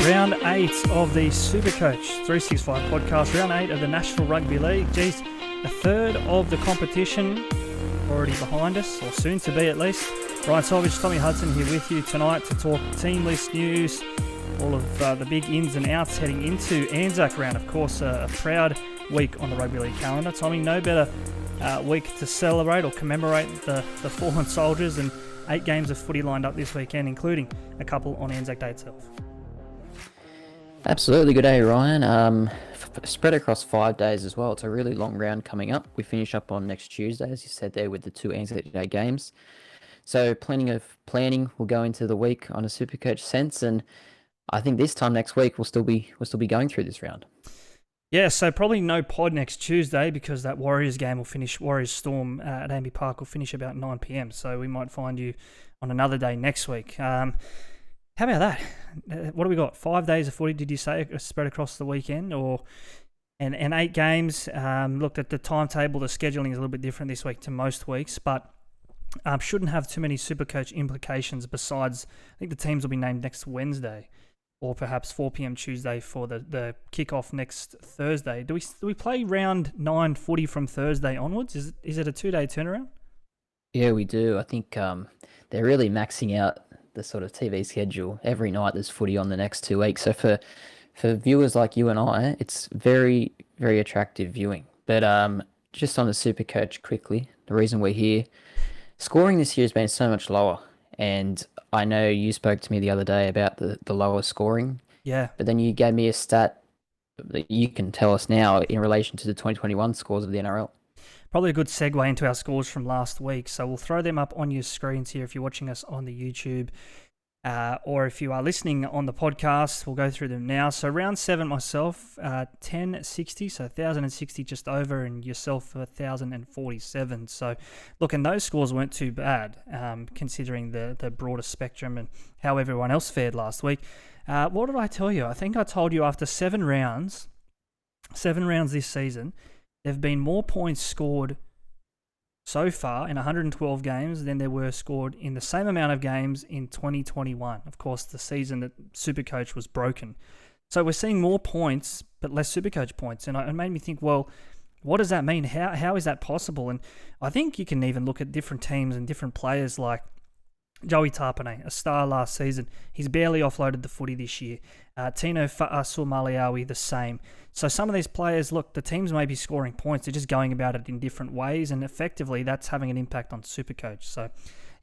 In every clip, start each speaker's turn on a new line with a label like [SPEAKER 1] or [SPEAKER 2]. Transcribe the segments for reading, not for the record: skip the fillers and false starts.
[SPEAKER 1] Round 8 of the SuperCoach 365 podcast, round 8 of the National Rugby League. Geez, a third of the competition already behind us, or soon to be at least. Ryan Solvich, Tommy Hudson here with you tonight to talk team list news, all of the big ins and outs heading into Anzac round. Of course, a proud week on the Rugby League calendar. Tommy, no better week to celebrate or commemorate the fallen soldiers, and 8 games of footy lined up this weekend, including a couple on Anzac Day itself.
[SPEAKER 2] Absolutely. Good day, Ryan. Spread across 5 days as well. It's a really long round coming up. We finish up on next Tuesday, as you said there, with the 2 Anzac Day games. So plenty of planning will go into the week on a SuperCoach sense, and I think this time next week we'll still be going through this round.
[SPEAKER 1] Yeah, so probably no pod next Tuesday because that Warriors game will finish, Warriors Storm at AAMI Park will finish about 9 p.m. So we might find you on another day next week. How about that? What do we got? 5 days of footy, did you say, spread across the weekend? And 8 games. Looked at the timetable, the scheduling is a little bit different this week to most weeks, but shouldn't have too many SuperCoach implications besides, I think the teams will be named next Wednesday, or perhaps 4 p.m. Tuesday for the kickoff next Thursday. Do we play round 9 footy from Thursday onwards? Is it a 2-day turnaround?
[SPEAKER 2] Yeah, we do. I think they're really maxing out the sort of TV schedule. Every night there's footy on the next 2 weeks. So for viewers like you and I, it's very, very attractive viewing. But just on the SuperCoach quickly, the reason we're here, scoring this year has been so much lower. And I know you spoke to me the other day about the lower scoring.
[SPEAKER 1] Yeah.
[SPEAKER 2] But then you gave me a stat that you can tell us now in relation to the 2021 scores of the NRL.
[SPEAKER 1] Probably a good segue into our scores from last week. So we'll throw them up on your screens here if you're watching us on the YouTube, or if you are listening on the podcast, we'll go through them now. So round 7 myself, 1060, so 1,060 just over, and yourself 1,047. So look, and those scores weren't too bad, considering the broader spectrum and how everyone else fared last week. What did I tell you? I think I told you after 7 rounds this season, there have been more points scored so far in 112 games than there were scored in the same amount of games in 2021. Of course, the season that SuperCoach was broken. So we're seeing more points, but less SuperCoach points. And it made me think, well, what does that mean? How is that possible? And I think you can even look at different teams and different players like Joey Tarpanay, a star last season. He's barely offloaded the footy this year. Tino Fa'asuamaleaui, the same. So some of these players, look, the teams may be scoring points. They're just going about it in different ways, and effectively that's having an impact on SuperCoach. So,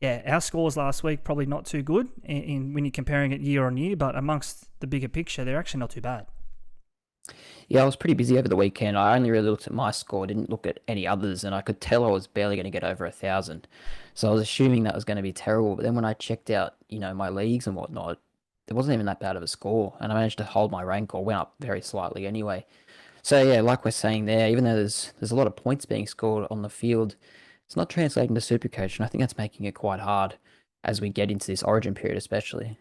[SPEAKER 1] yeah, our scores last week probably not too good when you're comparing it year on year, but amongst the bigger picture, they're actually not too bad.
[SPEAKER 2] Yeah, I was pretty busy over the weekend. I only really looked at my score, didn't look at any others, and I could tell I was barely going to get over 1,000. So I was assuming that was going to be terrible. But then when I checked out, my leagues and whatnot, there wasn't even that bad of a score, and I managed to hold my rank, or went up very slightly anyway. So yeah, like we're saying there, even though there's a lot of points being scored on the field, it's not translating to SuperCoach, and I think that's making it quite hard as we get into this Origin period, especially.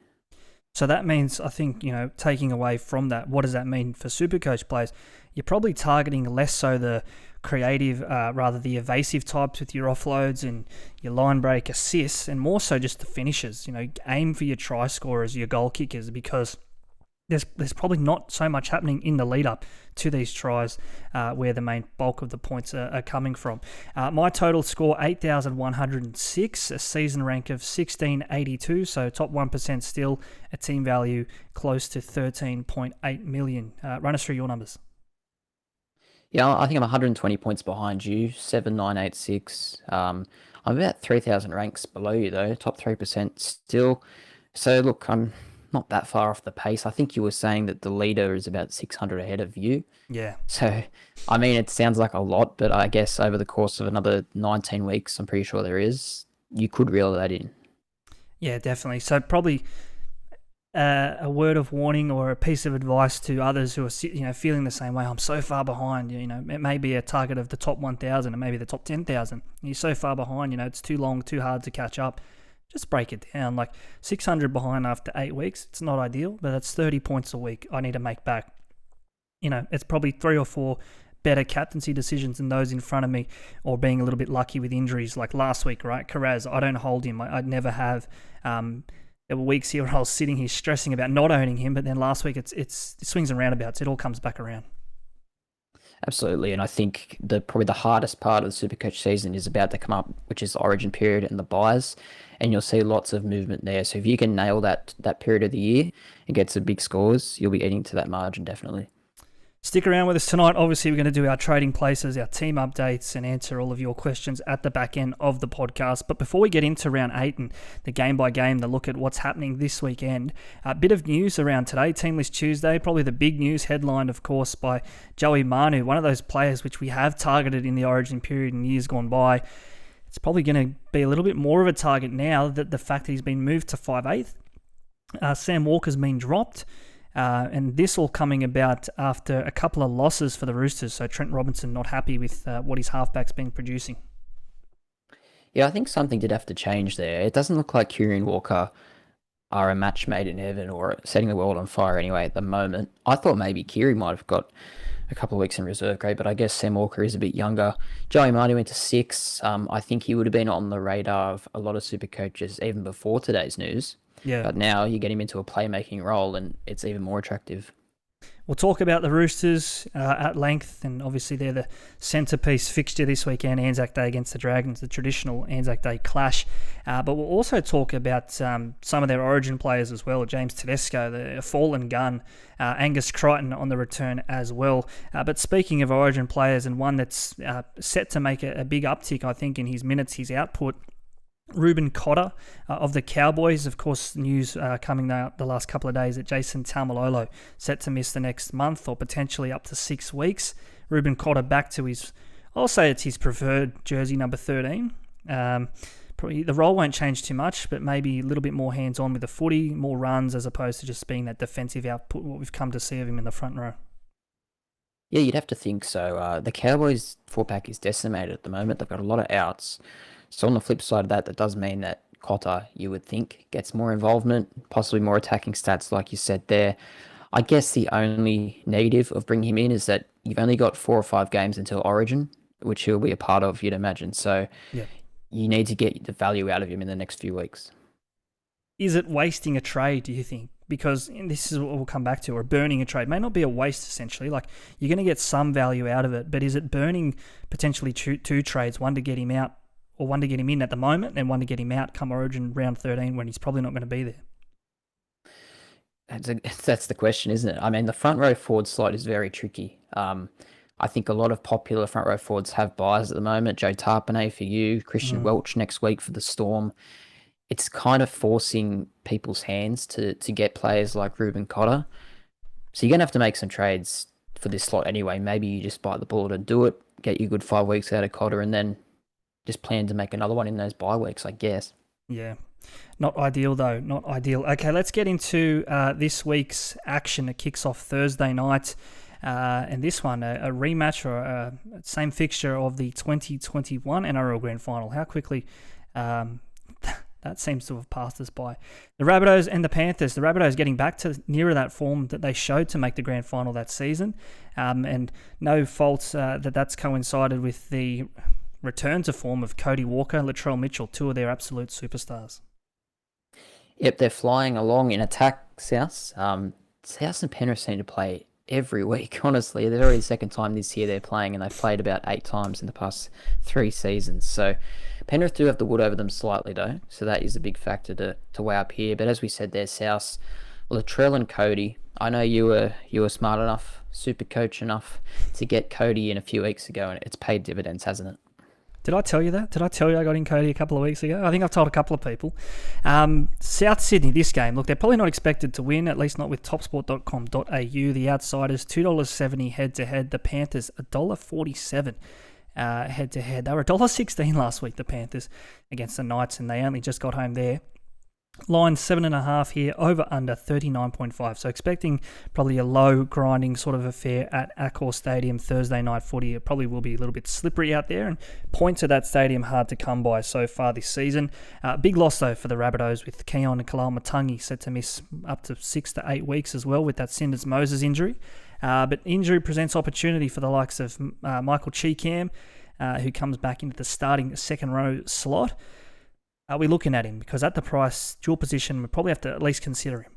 [SPEAKER 1] So that means, I think, taking away from that, what does that mean for SuperCoach players? You're probably targeting less so the creative, rather the evasive types with your offloads and your line break assists, and more so just the finishers. Aim for your try scorers, your goal kickers, because there's probably not so much happening in the lead up to these tries, where the main bulk of the points are coming from. My total score, 8,106, a season rank of 1,682, so top 1% still, a team value close to 13.8 million. Run us through your numbers.
[SPEAKER 2] Yeah, I think I'm 120 points behind you, 7,986. I'm about 3,000 ranks below you though, top 3% still. So look, I'm not that far off the pace. I think you were saying that the leader is about 600 ahead of you.
[SPEAKER 1] Yeah.
[SPEAKER 2] So, I mean, it sounds like a lot, but I guess over the course of another 19 weeks, I'm pretty sure there is, you could reel that in.
[SPEAKER 1] Yeah, definitely. So probably a word of warning or a piece of advice to others who are, feeling the same way. I'm so far behind. It may be a target of the top 1,000 and maybe the top 10,000. You're so far behind. It's too long, too hard to catch up. Just break it down. Like 600 behind after 8 weeks, it's not ideal, but that's 30 points a week I need to make back. It's probably 3 or 4 better captaincy decisions than those in front of me, or being a little bit lucky with injuries like last week, right? Carraz, I don't hold him. I'd never have. there were weeks here where I was sitting here stressing about not owning him, but then last week it swings and roundabouts. It all comes back around.
[SPEAKER 2] Absolutely, and I think probably the hardest part of the Supercoach season is about to come up, which is the Origin period and the buys, and you'll see lots of movement there. So if you can nail that period of the year and get some big scores, you'll be eating to that margin definitely.
[SPEAKER 1] Stick around with us tonight. Obviously, we're going to do our trading places, our team updates, and answer all of your questions at the back end of the podcast. But before we get into round 8 and the game by game, the look at what's happening this weekend, a bit of news around today, Team List Tuesday. Probably the big news headlined, of course, by Joey Manu, one of those players which we have targeted in the Origin period in years gone by. It's probably going to be a little bit more of a target now that the fact that he's been moved to 5/8. Sam Walker's been dropped. And this all coming about after a couple of losses for the Roosters. So Trent Robinson not happy with what his halfback's been producing.
[SPEAKER 2] Yeah, I think something did have to change there. It doesn't look like Curry and Walker are a match made in heaven or setting the world on fire anyway at the moment. I thought maybe Kiri might have got a couple of weeks in reserve grade, but I guess Sam Walker is a bit younger. Joey Marty went to 6. I think he would have been on the radar of a lot of super coaches even before today's news.
[SPEAKER 1] Yeah.
[SPEAKER 2] But now you get him into a playmaking role and it's even more attractive.
[SPEAKER 1] We'll talk about the Roosters at length, and obviously they're the centrepiece fixture this weekend, Anzac Day against the Dragons, the traditional Anzac Day clash. But we'll also talk about some of their Origin players as well, James Tedesco, the fallen gun, Angus Crichton on the return as well. But speaking of Origin players, and one that's set to make a big uptick, I think, in his minutes, his output, Ruben Cotter of the Cowboys. Of course, news coming out the last couple of days that Jason Taumalolo set to miss the next month or potentially up to 6 weeks. Ruben Cotter back to I'll say it's his preferred jersey, number 13. Probably the role won't change too much, but maybe a little bit more hands-on with the footy, more runs as opposed to just being that defensive output, what we've come to see of him in the front row.
[SPEAKER 2] Yeah, you'd have to think so. The Cowboys 4-pack is decimated at the moment. They've got a lot of outs. So on the flip side of that, that does mean that Cotter, you would think, gets more involvement, possibly more attacking stats, like you said there. I guess the only negative of bringing him in is that you've only got 4 or 5 games until Origin, which he'll be a part of, you'd imagine. So you need to get the value out of him in the next few weeks.
[SPEAKER 1] Is it wasting a trade, do you think? Because this is what we'll come back to, or burning a trade. May not be a waste, essentially. Like, you're going to get some value out of it, but is it burning potentially two trades, one to get him out, or one to get him in at the moment, and one to get him out come Origin round 13 when he's probably not going to be there?
[SPEAKER 2] That's the question, isn't it? I mean, the front row forward slot is very tricky. I think a lot of popular front row forwards have buys at the moment. Joe Tarpanay for you, Christian Welch next week for the Storm. It's kind of forcing people's hands to get players like Ruben Cotter. So you're going to have to make some trades for this slot anyway. Maybe you just bite the bullet and do it, get you good 5 weeks out of Cotter, and then just plan to make another one in those bye weeks, I guess.
[SPEAKER 1] Yeah. Not ideal, though. Not ideal. Okay, let's get into this week's action. It kicks off Thursday night. And this one, a rematch or a same fixture of the 2021 NRL Grand Final. How quickly that seems to have passed us by. The Rabbitohs and the Panthers. The Rabbitohs getting back to nearer that form that they showed to make the Grand Final that season. And no fault that's coincided with the return to form of Cody Walker, Latrell Mitchell, 2 of their absolute superstars.
[SPEAKER 2] Yep, they're flying along in attack, South. South and Penrith seem to play every week, honestly. They're already the second time this year they're playing, and they've played about 8 times in the past 3 seasons. So Penrith do have the wood over them slightly, though, so that is a big factor to weigh up here. But as we said there, South, Latrell and Cody, I know you were smart enough, super coach enough to get Cody in a few weeks ago, and it's paid dividends, hasn't it?
[SPEAKER 1] Did I tell you that? Did I tell you I got in Cody a couple of weeks ago? I think I've told a couple of people. South Sydney, this game, look, they're probably not expected to win, at least not with topsport.com.au. The Outsiders, $2.70 head-to-head. The Panthers, $1.47 head-to-head. They were $1.16 last week, the Panthers, against the Knights, and they only just got home there. Line 7.5 here, over under 39.5. So expecting probably a low grinding sort of affair at Accor Stadium Thursday night footy. It probably will be a little bit slippery out there, and points at that stadium hard to come by so far this season. Big loss though for the Rabbitohs, with Keon and Kalal Matangi set to miss up to 6 to 8 weeks as well with that Cinders Moses injury. But injury presents opportunity for the likes of Michael Cheekham, who comes back into the starting second row slot. are we looking at him? Because at the price, dual position, we probably have to at least consider him.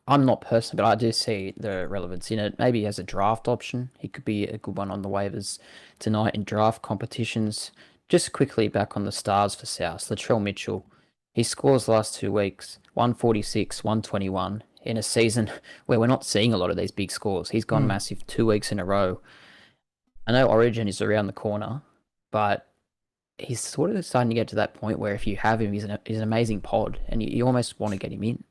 [SPEAKER 2] I'm not personally, but I do see the relevance in it. Maybe as a draft option, he could be a good one on the waivers tonight in draft competitions. Just quickly back on the stars for South, Latrell Mitchell. He scores last 2 weeks, 146, 121, in a season where we're not seeing a lot of these big scores. He's gone massive 2 weeks in a row. I know Origin is around the corner, but he's sort of starting to get to that point where if you have him, he's an amazing pod, and you almost want to get him in.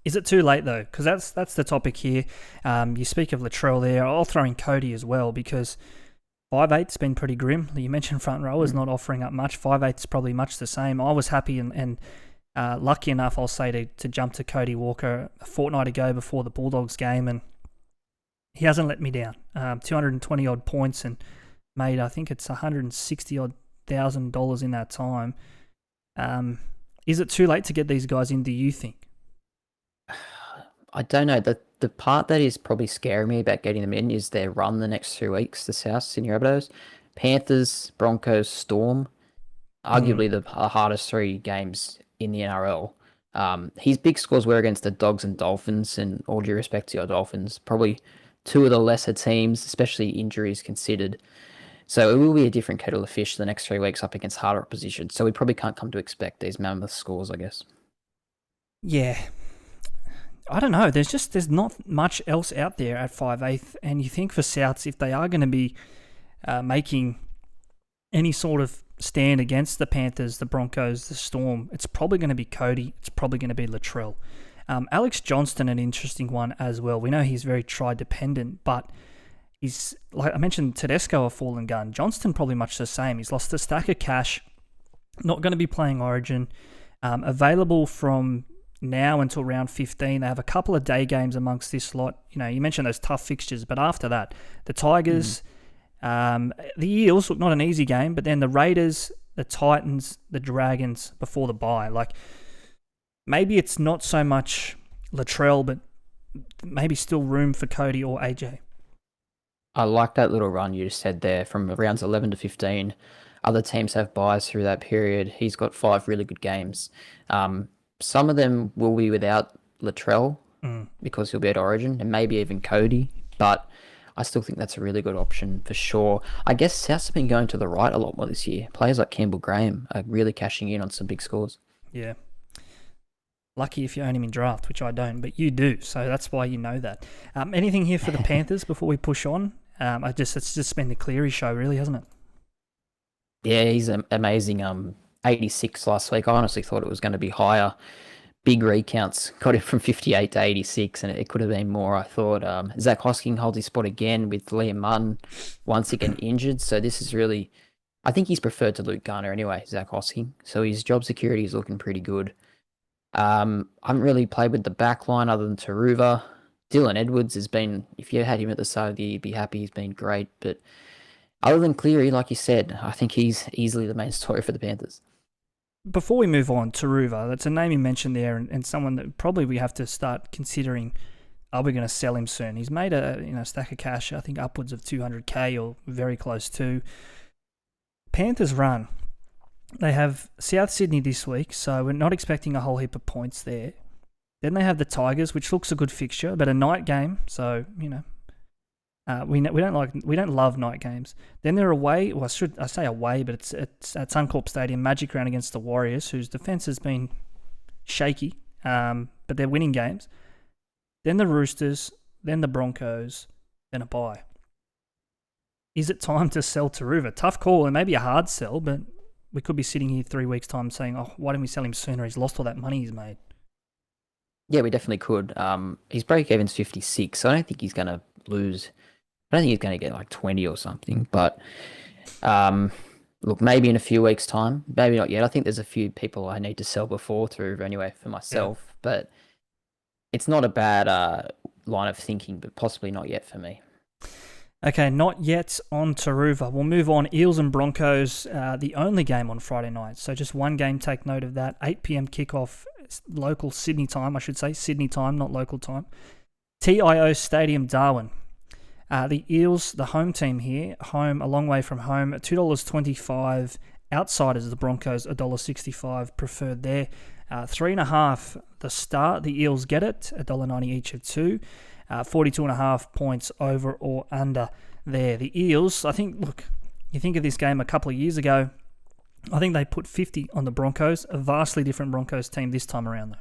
[SPEAKER 1] Is it too late though? Because that's the topic here. You speak of Latrell there. I'll throw in Cody as well because 5'8's been pretty grim. You mentioned front rowers not offering up much. 5'8's probably much the same. I was happy and lucky enough, I'll say, to jump to Cody Walker a fortnight ago before the Bulldogs game, and he hasn't let me down. 220 odd points and made, I think it's $160,000 in that time. Is it too late to get these guys in, do you think?
[SPEAKER 2] I don't know. The part that is probably scaring me about getting them in is their run the next 3 weeks, the South Sydney Rabbitohs. Panthers, Broncos, Storm. Arguably the hardest 3 games in the NRL. His big scores were against the Dogs and Dolphins, and all due respect to your Dolphins, probably 2 of the lesser teams, especially injuries considered. So it will be a different kettle of fish the next 3 weeks up against harder opposition. So we probably can't come to expect these mammoth scores, I guess.
[SPEAKER 1] Yeah. I don't know. There's not much else out there at 5'8", and you think for Souths, if they are going to be making any sort of stand against the Panthers, the Broncos, the Storm, it's probably going to be Cody. It's probably going to be Latrell. Alex Johnston, an interesting one as well. We know he's very try-dependent, but he's, like I mentioned, Tedesco a fallen gun. Johnston probably much the same. He's lost a stack of cash, not going to be playing Origin, available from now until round 15. They have a couple of day games amongst this lot. You know, you mentioned those tough fixtures, but after that, the Tigers, the Eels, look, not an easy game, but then the Raiders, the Titans, the Dragons before the bye. Like, maybe it's not so much Latrell, but maybe still room for Cody or AJ.
[SPEAKER 2] I like that little run you just said there from rounds 11 to 15. Other teams have buys through that period. He's got 5 really good games. Some of them will be without Latrell because he'll be at Origin, and maybe even Cody, but I still think that's a really good option for sure. I guess South's been going to the right a lot more this year. Players like Campbell Graham are really cashing in on some big scores.
[SPEAKER 1] Yeah. Lucky if you own him in draft, which I don't, but you do, so that's why you know that. Anything here for the Panthers before we push on? It's just been the Cleary show, really, hasn't it?
[SPEAKER 2] Yeah, he's amazing. 86 last week. I honestly thought it was going to be higher. Big recounts. Got it from 58 to 86, and it could have been more, I thought. Zach Hosking holds his spot again with Liam Martin once again injured. So this is really... I think he's preferred to Luke Garner anyway, Zach Hosking. So his job security is looking pretty good. I haven't really played with the back line other than Taruva. Dylan Edwards has been... If you had him at the start of the year, you'd be happy. He's been great. But other than Cleary, like you said, I think he's easily the main story for the Panthers.
[SPEAKER 1] Before we move on, Taruva, that's a name you mentioned there, and someone that probably we have to start considering, are we going to sell him soon? He's made a stack of cash, I think upwards of 200k or very close to. Panthers run. They have South Sydney this week, so we're not expecting a whole heap of points there. Then they have the Tigers, which looks a good fixture, but a night game, so we don't love night games. Then they're away. Well, I say away, but it's at Suncorp Stadium, Magic Round against the Warriors, whose defense has been shaky, but they're winning games. Then the Roosters, then the Broncos, then a bye. Is it time to sell Taruva? Tough call, and maybe a hard sell, but we could be sitting here 3 weeks' time saying, "Oh, why didn't we sell him sooner? He's lost all that money he's made."
[SPEAKER 2] Yeah, we definitely could. His break-even's 56, so I don't think he's going to lose. I don't think he's going to get like 20 or something, but look, maybe in a few weeks' time, maybe not yet. I think there's a few people I need to sell before Taruva anyway for myself, but it's not a bad line of thinking, but possibly not yet for me.
[SPEAKER 1] Okay, not yet on Taruva. We'll move on. Eels and Broncos, the only game on Friday night. So just one game, take note of that. 8 p.m. kickoff, local Sydney time, I should say. Sydney time, not local time. TIO Stadium, Darwin. The Eels, the home team here, home a long way from home, $2.25 Outsiders, the Broncos, $1.65 preferred there. 3.5 the start. The Eels get it, $1.90 each of two. 42.5 points over or under there. The Eels, I think, look, you think of this game a couple of years ago, I think they put 50 on the Broncos, a vastly different Broncos team this time around, though.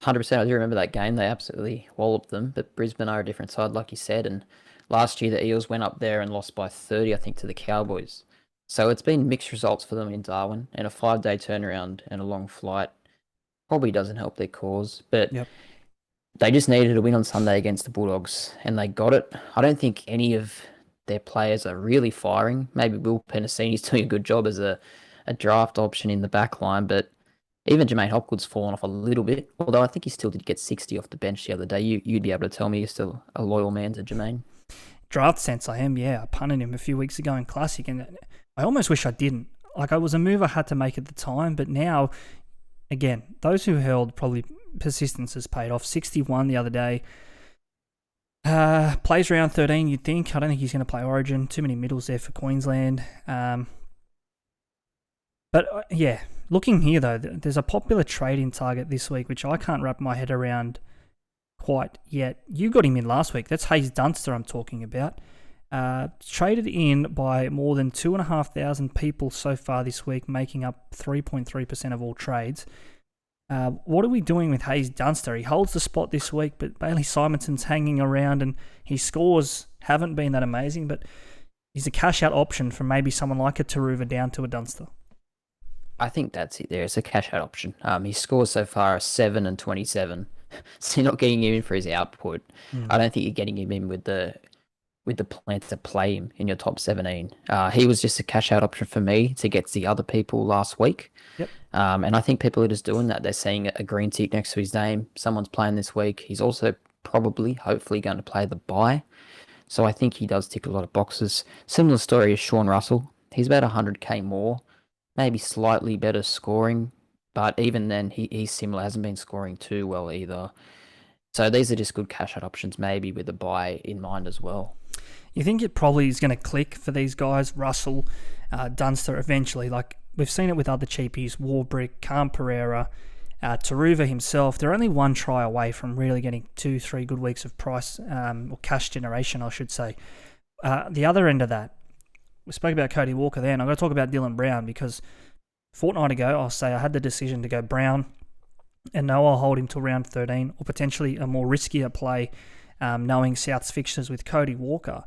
[SPEAKER 2] 100%. I do remember that game. They absolutely walloped them, but Brisbane are a different side, like you said. And last year, the Eels went up there and lost by 30, I think, to the Cowboys. So it's been mixed results for them in Darwin, and a 5-day turnaround and a long flight probably doesn't help their cause. But they just needed a win on Sunday against the Bulldogs, and they got it. I don't think any of their players are really firing. Maybe Will Penasini's doing a good job as a draft option in the back line, but even Jermaine Hopgood's fallen off a little bit, although I think he still did get 60 off the bench the other day. You'd be able to tell me you're still a loyal man to Jermaine.
[SPEAKER 1] Draft sense, I am, yeah. I punted him a few weeks ago in Classic, and I almost wish I didn't. Like, it was a move I had to make at the time, but now, again, those who held, probably persistence has paid off. 61 the other day. Plays around 13, you'd think. I don't think he's going to play Origin. Too many middles there for Queensland. But yeah, looking here, though, there's a popular trade-in target this week, which I can't wrap my head around quite yet. You got him in last week. That's Hayes Dunster I'm talking about. Traded in by more than 2,500 people so far this week, making up 3.3% of all trades. What are we doing with Hayes Dunster? He holds the spot this week, but Bailey Simonson's hanging around, and his scores haven't been that amazing, but he's a cash-out option for maybe someone like a Taruva down to a Dunster.
[SPEAKER 2] I think that's it there. It's a cash-out option. His scores so far are 7 and 27. So you're not getting him in for his output. I don't think you're getting him in with the plan to play him in your top 17. He was just a cash-out option for me to get the other people last week.
[SPEAKER 1] Yep.
[SPEAKER 2] And I think people are just doing that. They're seeing a green tick next to his name. Someone's playing this week. He's also hopefully going to play the bye. So I think he does tick a lot of boxes. Similar story as Sean Russell. He's about 100k more, maybe slightly better scoring, but even then he's similar. Hasn't been scoring too well either. So these are just good cash-out options, maybe with a buy in mind as well.
[SPEAKER 1] You think it probably is going to click for these guys, Russell, Dunster, eventually? Like, we've seen it with other cheapies, Warbrick, Cam Pereira, Taruva himself. They're only one try away from really getting 2-3 good weeks of price, or cash generation, I should say. The other end of that, we spoke about Cody Walker there, and I'm going to talk about Dylan Brown, because a fortnight ago, I'll say I had the decision to go Brown, and now I'll hold him till round 13, or potentially a more riskier play, knowing South's fixtures with Cody Walker.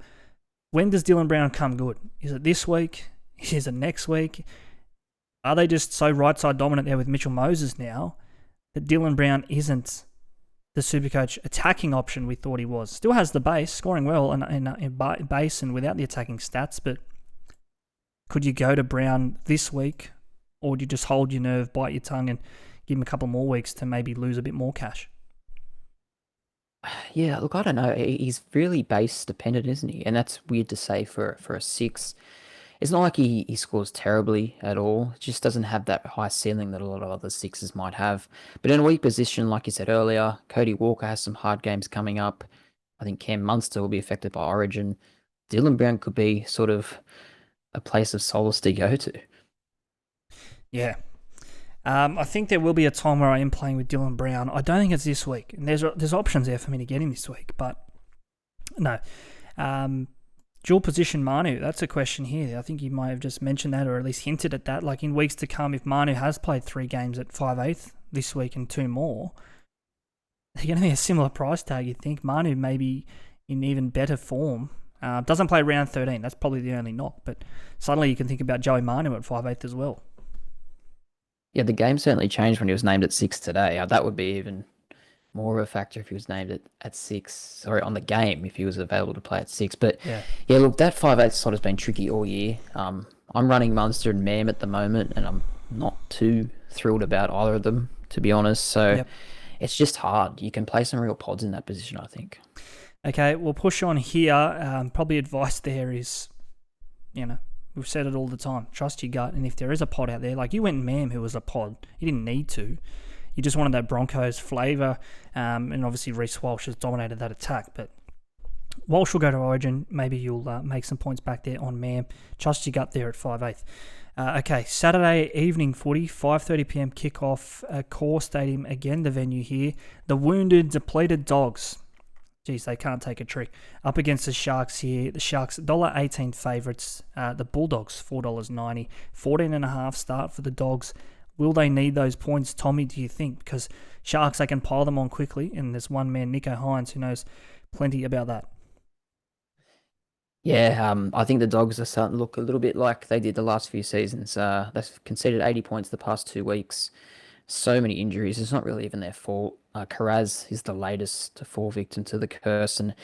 [SPEAKER 1] When does Dylan Brown come good? Is it this week? Is it next week? Are they just so right-side dominant there with Mitchell Moses now that Dylan Brown isn't the SuperCoach attacking option we thought he was? Still has the base, scoring well in base and without the attacking stats, but could you go to Brown this week, or do you just hold your nerve, bite your tongue, and give him a couple more weeks to maybe lose a bit more cash?
[SPEAKER 2] Yeah, look, I don't know. He's really base dependent, isn't he? And that's weird to say for a 6. It's not like he scores terribly at all. It just doesn't have that high ceiling that a lot of other 6s might have. But in a weak position, like you said earlier, Cody Walker has some hard games coming up. I think Cam Munster will be affected by Origin. Dylan Brown could be sort of a place of solace to go to.
[SPEAKER 1] Yeah. I think there will be a time where I am playing with Dylan Brown. I don't think it's this week. And there's options there for me to get him this week, but no. Dual position Manu, that's a question here. I think you might have just mentioned that, or at least hinted at that. Like, in weeks to come, if Manu has played 3 games at 5/8 this week and 2 more, they're going to be a similar price tag, you'd think. Manu may be in even better form. Doesn't play round 13. That's probably the only knock. But suddenly you can think about Joey Manu at 5/8 as well.
[SPEAKER 2] Yeah, the game certainly changed when he was named at 6 today. That would be even more of a factor if he was named at 6. Sorry, on the game, if he was available to play at 6. But yeah, look, that 5/8 slot has been tricky all year. I'm running Munster and Mam at the moment, and I'm not too thrilled about either of them, to be honest. So it's just hard. You can play some real pods in that position, I think. Okay,
[SPEAKER 1] we'll push on here. Probably advice there is, we've said it all the time. Trust your gut. And if there is a pod out there, like you went Mam, who was a pod, you didn't need to. You just wanted that Broncos flavour. And obviously Reece Walsh has dominated that attack. But Walsh will go to Origin. Maybe you'll make some points back there on Mam. Trust your gut there at 5/8. Okay, Saturday evening footy, 5:30 p.m. kickoff, Core Stadium, again the venue here. The wounded, depleted Dogs. Geez, they can't take a trick. Up against the Sharks here. The Sharks, $1.18 favourites. The Bulldogs, $4.90. 14.5 start for the Dogs. Will they need those points, Tommy, do you think? Because Sharks, they can pile them on quickly, and there's one man, Nico Hines, who knows plenty about that.
[SPEAKER 2] Yeah, I think the Dogs are starting to look a little bit like they did the last few seasons. They've conceded 80 points the past 2 weeks. So many injuries. It's not really even their fault. Carraz is the latest to fall victim to the curse. And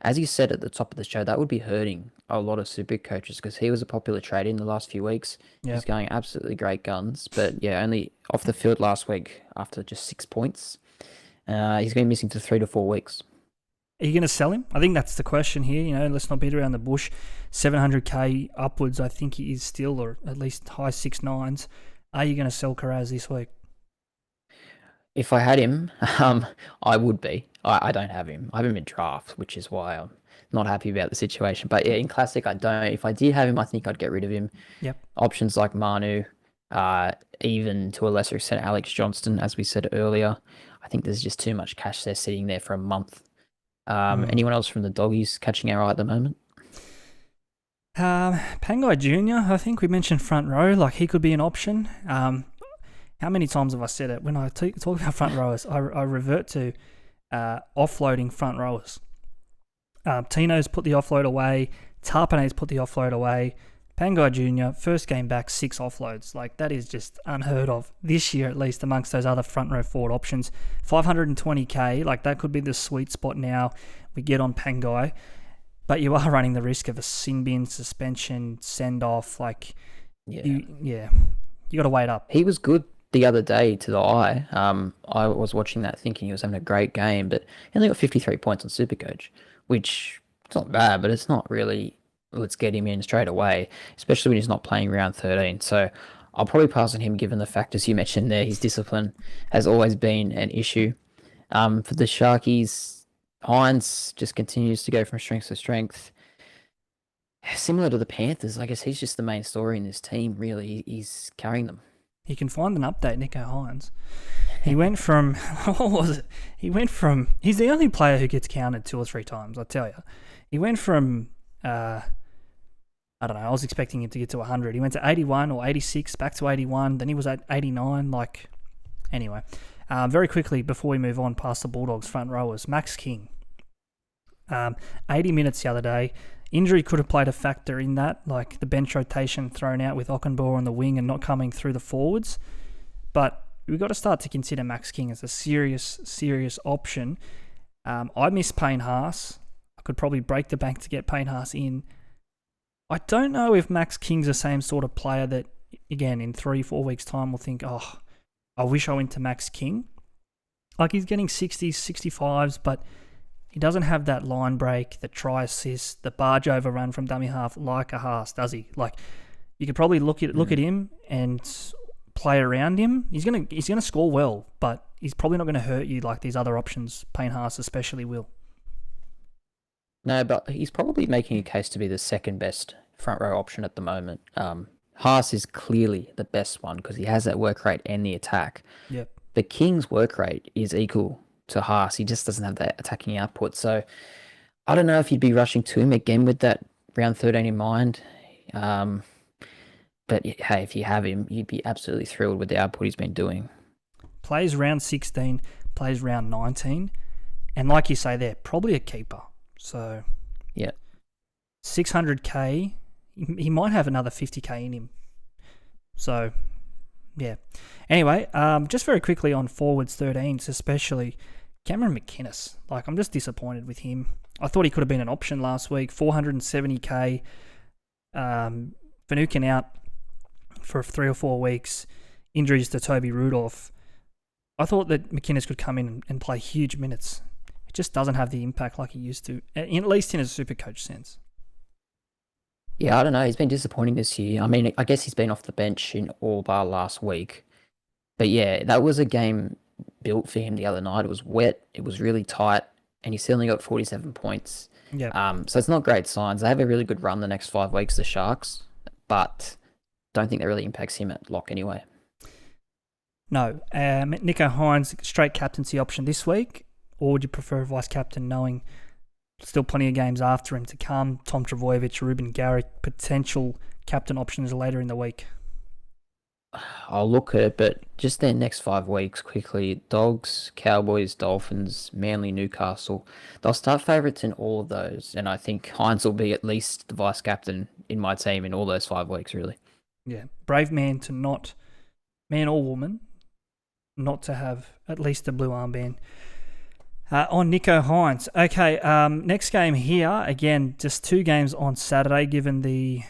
[SPEAKER 2] as you said at the top of the show, that would be hurting a lot of super coaches because he was a popular trade in the last few weeks.
[SPEAKER 1] Yeah.
[SPEAKER 2] He's going absolutely great guns. But yeah, only off the field last week after just 6 points. He's been missing for 3 to 4 weeks.
[SPEAKER 1] Are you going to sell him? I think that's the question here. Let's not beat around the bush. 700k upwards, I think he is still, or at least high 6.9s. Are you going to sell Carraz this week?
[SPEAKER 2] If I had him, I would be. I don't have him. I have him in draft, which is why I'm not happy about the situation. But yeah, in Classic, I don't. If I did have him, I think I'd get rid of him.
[SPEAKER 1] Yep.
[SPEAKER 2] Options like Manu, even to a lesser extent Alex Johnston, as we said earlier. I think there's just too much cash there sitting there for a month. Anyone else from the Doggies catching our eye at the moment?
[SPEAKER 1] Pangai Jr., I think we mentioned front row. Like, he could be an option. How many times have I said it? When I talk about front rowers, I revert to offloading front rowers. Tino's put the offload away. Tarpanay's put the offload away. Pangai Jr., first game back, 6 offloads. Like, that is just unheard of this year, at least, amongst those other front row forward options. 520k, like, that could be the sweet spot now we get on Pangai. But you are running the risk of a sin bin, suspension, send-off. Like, you got to wait up.
[SPEAKER 2] He was good the other day to the eye. I was watching that thinking he was having a great game, but he only got 53 points on SuperCoach, which it's not bad, but it's not really, let's get him in straight away, especially when he's not playing round 13. So I'll probably pass on him given the factors you mentioned there. His discipline has always been an issue. For the Sharkies, Hines just continues to go from strength to strength. Similar to the Panthers, I guess he's just the main story in this team, really. He's carrying them.
[SPEAKER 1] You can find an update, Nico Hines. He went from, what was it? He's the only player who gets counted 2 or 3 times, I tell you. He went from, I don't know, I was expecting him to get to 100. He went to 81 or 86, back to 81, then he was at 89, anyway. Very quickly, before we move on past the Bulldogs front rowers, Max King. 80 minutes the other day. Injury could have played a factor in that, like the bench rotation thrown out with Ockenbaugh on the wing and not coming through the forwards. But we've got to start to consider Max King as a serious option. I miss Payne Haas. I could probably break the bank to get Payne Haas in. I don't know if Max King's the same sort of player that, again, in 3-4 weeks' time will think, oh, I wish I went to Max King. Like, he's getting 60s, 65s, but he doesn't have that line break, the try assist, the barge overrun from dummy half like a Haas, does he? Like, you could probably look at him and play around him. He's gonna score well, but he's probably not going to hurt you like these other options. Payne Haas especially will.
[SPEAKER 2] No, but he's probably making a case to be the second best front row option at the moment. Haas is clearly the best one because he has that work rate and the attack.
[SPEAKER 1] Yep.
[SPEAKER 2] The King's work rate is equal to Haas. He just doesn't have that attacking output. So I don't know if you'd be rushing to him again with that round 13 in mind. But hey, if you have him, you'd be absolutely thrilled with the output he's been doing. Plays
[SPEAKER 1] round 16, plays round 19. And like you say there, probably a keeper. So
[SPEAKER 2] yeah,
[SPEAKER 1] 600k, he might have another 50k in him. So yeah. Anyway, just very quickly on forwards 13s, especially Cameron McInnes. Like, I'm just disappointed with him. I thought he could have been an option last week. 470k. Finucane out for 3 or 4 weeks. Injuries to Toby Rudolph. I thought that McInnes could come in and play huge minutes. It just doesn't have the impact like he used to, at least in a SuperCoach sense.
[SPEAKER 2] Yeah, I don't know. He's been disappointing this year. I mean, I guess he's been off the bench in all bar last week. But yeah, that was a game built for him the other night. It was wet. It was really tight. and he's still only got 47 points.
[SPEAKER 1] Yeah.
[SPEAKER 2] So it's not great signs. They have a really good run the next 5 weeks, the Sharks, but don't think that really impacts him at lock anyway.
[SPEAKER 1] No. Nico Hines, straight captaincy option this week, or would you prefer a vice captain knowing still plenty of games after him to come? Tom Trbojevic, Ruben Garrick, potential captain options later in the week.
[SPEAKER 2] I'll look at it, but just their next 5 weeks quickly. Dogs, Cowboys, Dolphins, Manly, Newcastle. They'll start favourites in all of those, and I think Hines will be at least the vice captain in my team in all those 5 weeks, really.
[SPEAKER 1] Yeah. Brave man to not, man or woman, not to have at least a blue armband. On Nico Hines. Okay, next game here. Again, just 2 games on Saturday, given the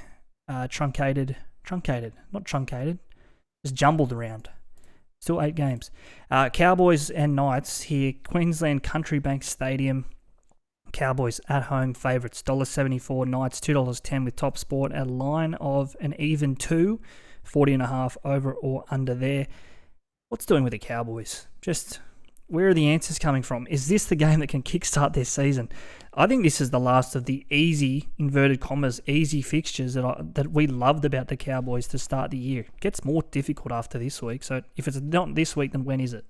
[SPEAKER 1] truncated, not truncated, just jumbled around. Still 8 games. Cowboys and Knights here. Queensland Country Bank Stadium. Cowboys at home favourites. $1.74. Knights $2.10 with TopSport. A line of an even 2. 40.5 over or under there. What's doing with the Cowboys? Just where are the answers coming from? Is this the game that can kickstart their season? I think this is the last of the easy, inverted commas, easy fixtures that we loved about the Cowboys to start the year. It gets more difficult after this week. So if it's not this week, then when is it?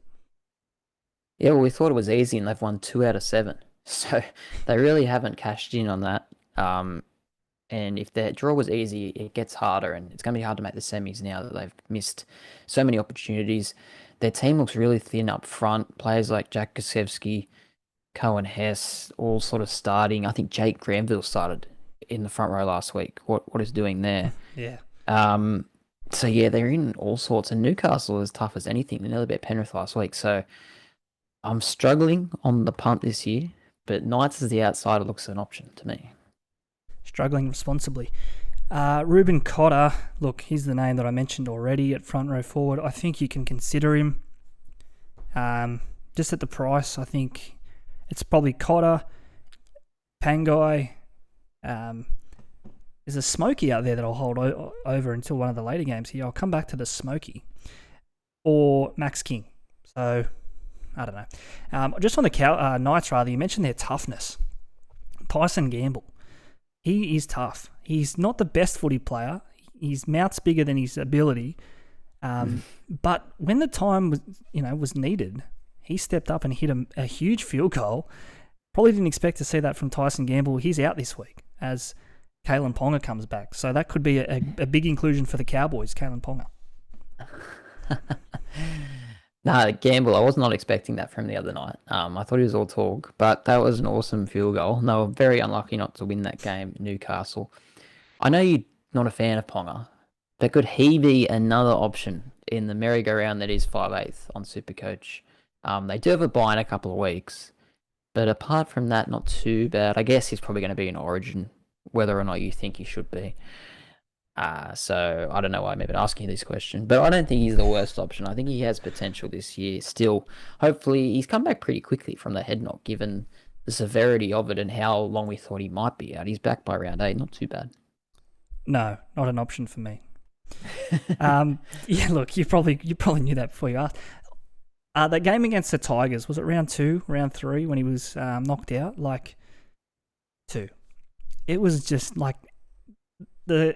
[SPEAKER 2] Yeah, well, we thought it was easy, and they've won 2 out of 7. So they really haven't cashed in on that. And if their draw was easy, it gets harder, and it's going to be hard to make the semis now that they've missed so many opportunities. Their team looks really thin up front. Players like Jack Gosiewski, Cohen Hess, all sort of starting. I think Jake Granville started in the front row last week. What is doing there?
[SPEAKER 1] Yeah.
[SPEAKER 2] So yeah, they're in all sorts. And Newcastle is tough as anything. They nearly beat Penrith last week. So I'm struggling on the punt this year, but Knights as the outsider looks an option to me.
[SPEAKER 1] Struggling responsibly. Ruben Cotter, look, he's the name that I mentioned already at front row forward. I think you can consider him. Just at the price, I think it's probably Cotter, Pangai. There's a Smoky out there that I'll hold over until one of the later games here. I'll come back to the Smoky. Or Max King. So, I don't know. Just on the Knights, rather, you mentioned their toughness. Tyson Gamble. He is tough. He's not the best footy player. His mouth's bigger than his ability. But when the time was needed, he stepped up and hit a huge field goal. Probably didn't expect to see that from Tyson Gamble. He's out this week as Kalen Ponga comes back. So that could be a big inclusion for the Cowboys, Kalen Ponga.
[SPEAKER 2] No, Gamble, I was not expecting that from the other night. I thought he was all talk, but that was an awesome field goal. And they were very unlucky not to win that game, Newcastle. I know you're not a fan of Ponga, but could he be another option in the merry-go-round that is 5/8 on SuperCoach? They do have a bye in a couple of weeks, but apart from that, not too bad. I guess he's probably going to be in Origin, whether or not you think he should be. So I don't know why I'm even asking you this question, but I don't think he's the worst option. I think he has potential this year still. Hopefully, he's come back pretty quickly from the head knock, given the severity of it and how long we thought he might be out. He's back by round 8, not too bad.
[SPEAKER 1] No, not an option for me. Yeah, look, you probably knew that before you asked. That game against the Tigers, was it round 2, round 3 when he was knocked out? Like 2. It was just like the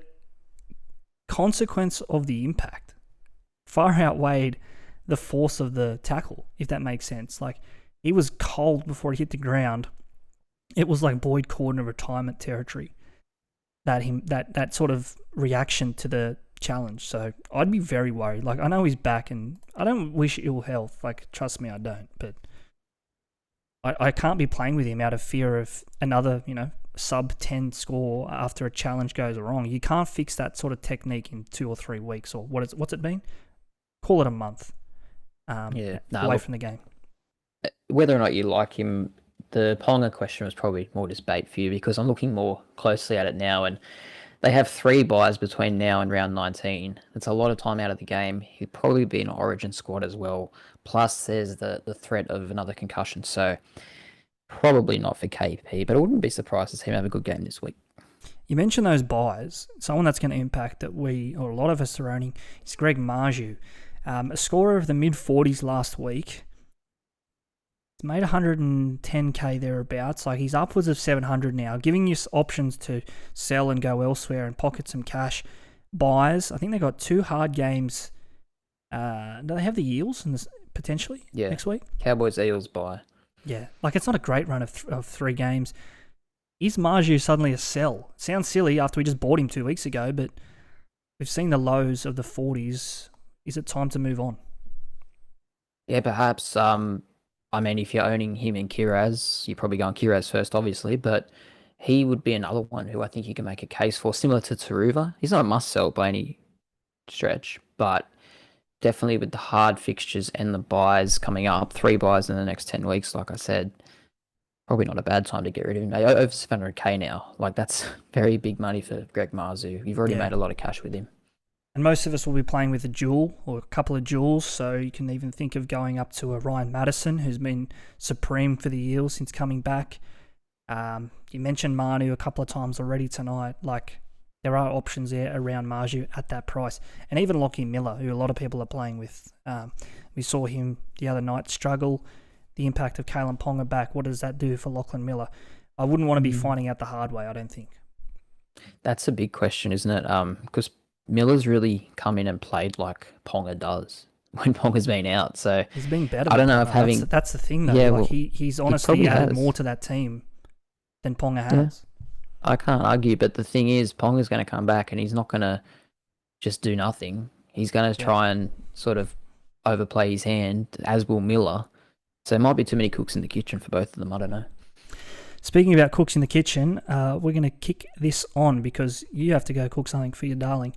[SPEAKER 1] consequence of the impact far outweighed the force of the tackle, if that makes sense. Like, he was cold before he hit the ground. It was like Boyd Cordner retirement territory. That sort of reaction to the challenge. So I'd be very worried. Like, I know he's back, and I don't wish ill health. Like, trust me, I don't. But I can't be playing with him out of fear of another, sub 10 score after a challenge goes wrong. You can't fix that sort of technique in 2 or 3 weeks, or what's it been? Call it a month. Away from the game.
[SPEAKER 2] Whether or not you like him, the Ponga question was probably more just bait for you, because I'm looking more closely at it now, and they have 3 buys between now and round 19. It's a lot of time out of the game. He'd probably be in Origin squad as well. Plus, there's the threat of another concussion. So probably not for KP, but I wouldn't be surprised to see him have a good game this week.
[SPEAKER 1] You mentioned those buys. Someone that's going to impact that a lot of us are owning is Greg Marju. A scorer of the mid-40s last week. He's made 110k thereabouts. Like, he's upwards of 700 now, giving you options to sell and go elsewhere and pocket some cash. Buys, I think they got 2 hard games. Do they have the Eels in this, potentially next week?
[SPEAKER 2] Cowboys, Eels bye.
[SPEAKER 1] Yeah, like, it's not a great run of 3 games. Is Marju suddenly a sell? Sounds silly after we just bought him 2 weeks ago, but we've seen the lows of the 40s. Is it time to move on?
[SPEAKER 2] Yeah, perhaps. I mean, if you're owning him and Kiraz, you're probably going Kiraz first, obviously, but he would be another one who I think you can make a case for, similar to Taruva. He's not a must-sell by any stretch, but definitely with the hard fixtures and the buys coming up, 3 buys in the next 10 weeks, like I said, probably not a bad time to get rid of him. Over 700k now. Like, that's very big money for Greg Marzu. You've already made a lot of cash with him.
[SPEAKER 1] And most of us will be playing with a duel or a couple of duels, so you can even think of going up to a Ryan Madison, who's been supreme for the Eels since coming back. You mentioned Manu a couple of times already tonight. Like, there are options there around Marju at that price. And even Lockie Miller, who a lot of people are playing with. We saw him the other night struggle. The impact of Kalen Ponga back, what does that do for Lachlan Miller? I wouldn't want to be finding out the hard way, I don't think.
[SPEAKER 2] That's a big question, isn't it? Because Miller's really come in and played like Ponga does when Ponga's been out. So
[SPEAKER 1] he's been better.
[SPEAKER 2] I don't know if having...
[SPEAKER 1] That's the thing, though.
[SPEAKER 2] Yeah,
[SPEAKER 1] like, he's honestly added more to that team than Ponga has.
[SPEAKER 2] Yeah. I can't argue, but the thing is, Ponga's going to come back and he's not going to just do nothing. He's going to try and sort of overplay his hand, as will Miller. So there might be too many cooks in the kitchen for both of them. I don't know.
[SPEAKER 1] Speaking about cooks in the kitchen, we're going to kick this on because you have to go cook something for your darling.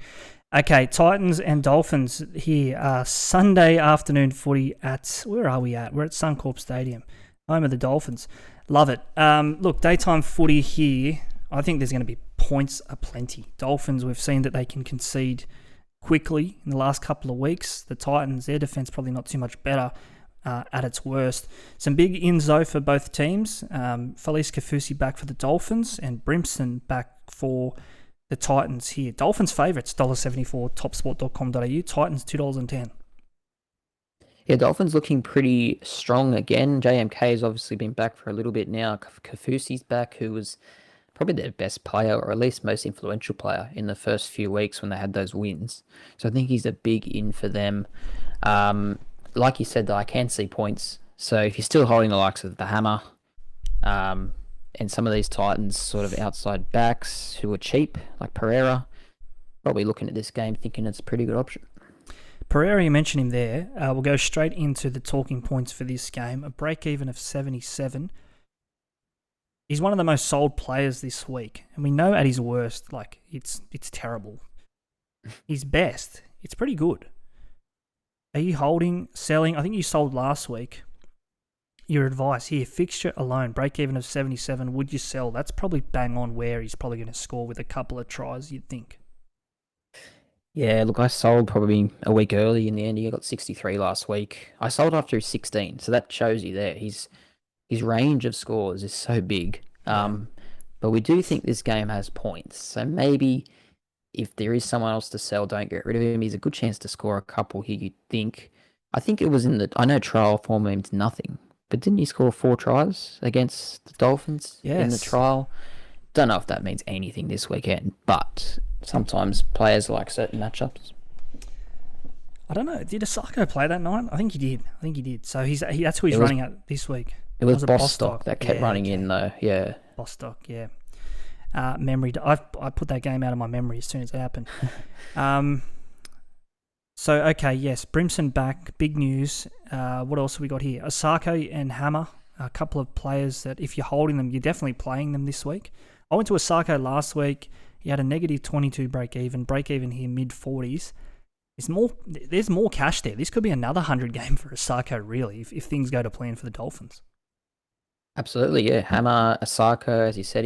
[SPEAKER 1] Okay, Titans and Dolphins here. Sunday afternoon footy at, where are we at? We're at Suncorp Stadium, home of the Dolphins. Love it. Look, daytime footy here, I think there's going to be points aplenty. Dolphins, we've seen that they can concede quickly in the last couple of weeks. The Titans, their defense probably not too much better. At its worst. Some big ins though for both teams. Felice Kafusi back for the Dolphins and Brimson back for the Titans here. Dolphins favourites, $1.74, topsport.com.au. Titans, $2.10.
[SPEAKER 2] Yeah, Dolphins looking pretty strong again. JMK has obviously been back for a little bit now. Kafusi's back, who was probably their best player, or at least most influential player in the first few weeks when they had those wins. So I think he's a big in for them. Like you said, though, I can see points. So if you're still holding the likes of the Hammer and some of these Titans sort of outside backs who are cheap, like Pereira, probably looking at this game thinking it's a pretty good option.
[SPEAKER 1] Pereira, you mentioned him there. We'll go straight into the talking points for this game. A break-even of 77. He's one of the most sold players this week. And we know at his worst, like, it's terrible. His best, it's pretty good. Are you holding, selling? I think you sold last week. Your advice here, fixture alone, break-even of 77, would you sell? That's probably bang on where he's probably going to score with a couple of tries, you'd think.
[SPEAKER 2] Yeah, look, I sold probably a week early in the end. He got 63 last week. I sold after 16, so that shows you there. His range of scores is so big. But we do think this game has points. So maybe if there is someone else to sell, don't get rid of him. He's a good chance to score a couple here, you'd think. I think it was I know trial form means nothing, but didn't he score 4 tries against the Dolphins in the trial? Don't know if that means anything this weekend, but sometimes players like certain matchups.
[SPEAKER 1] I don't know. Did Asako play that night? I think he did. So that's who he's running at this week.
[SPEAKER 2] It was Bostock that kept running in, though. Yeah.
[SPEAKER 1] Bostock, yeah. Memory. I put that game out of my memory as soon as it happened. So, okay, yes. Brimson back. Big news. What else have we got here? Asako and Hammer. A couple of players that if you're holding them, you're definitely playing them this week. I went to Asako last week. He had a negative 22 break-even. Break-even here, mid-40s. There's more cash there. This could be another 100 game for Asako, really, if things go to plan for the Dolphins.
[SPEAKER 2] Absolutely, yeah. Hammer, Asako, as you said,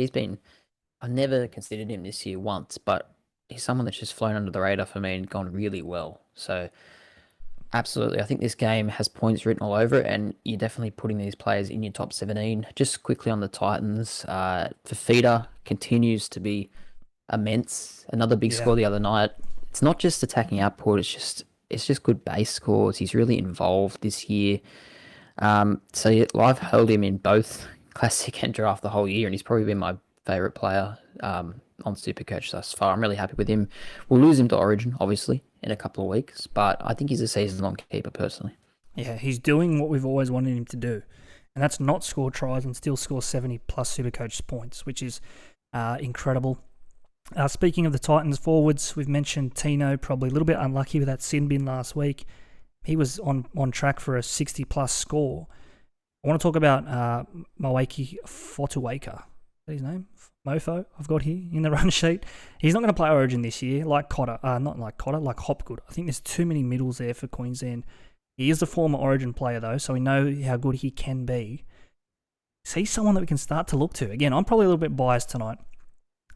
[SPEAKER 2] I've never considered him this year once, but he's someone that's just flown under the radar for me and gone really well. So, absolutely, I think this game has points written all over it, and you're definitely putting these players in your top 17. Just quickly on the Titans, Fafita continues to be immense. Another big score the other night. It's not just attacking output, it's just good base scores. He's really involved this year. So yeah, I've held him in both Classic and Draft the whole year, and he's probably been my favourite player on SuperCoach thus far. I'm really happy with him. We'll lose him to Origin, obviously, in a couple of weeks, but I think he's a season-long keeper, personally.
[SPEAKER 1] Yeah, he's doing what we've always wanted him to do, and that's not score tries and still score 70-plus SuperCoach points, which is incredible. Speaking of the Titans forwards, we've mentioned Tino, probably a little bit unlucky with that sin bin last week. He was on track for a 60-plus score. I want to talk about Moeki Fotuaika. Is that his name? Mofo, I've got here in the run sheet. He's not going to play Origin this year, like Cotter. Not like Cotter, like Hopgood. I think there's too many middles there for Queensland. He is a former Origin player, though, so we know how good he can be. So he's someone that we can start to look to. Again, I'm probably a little bit biased tonight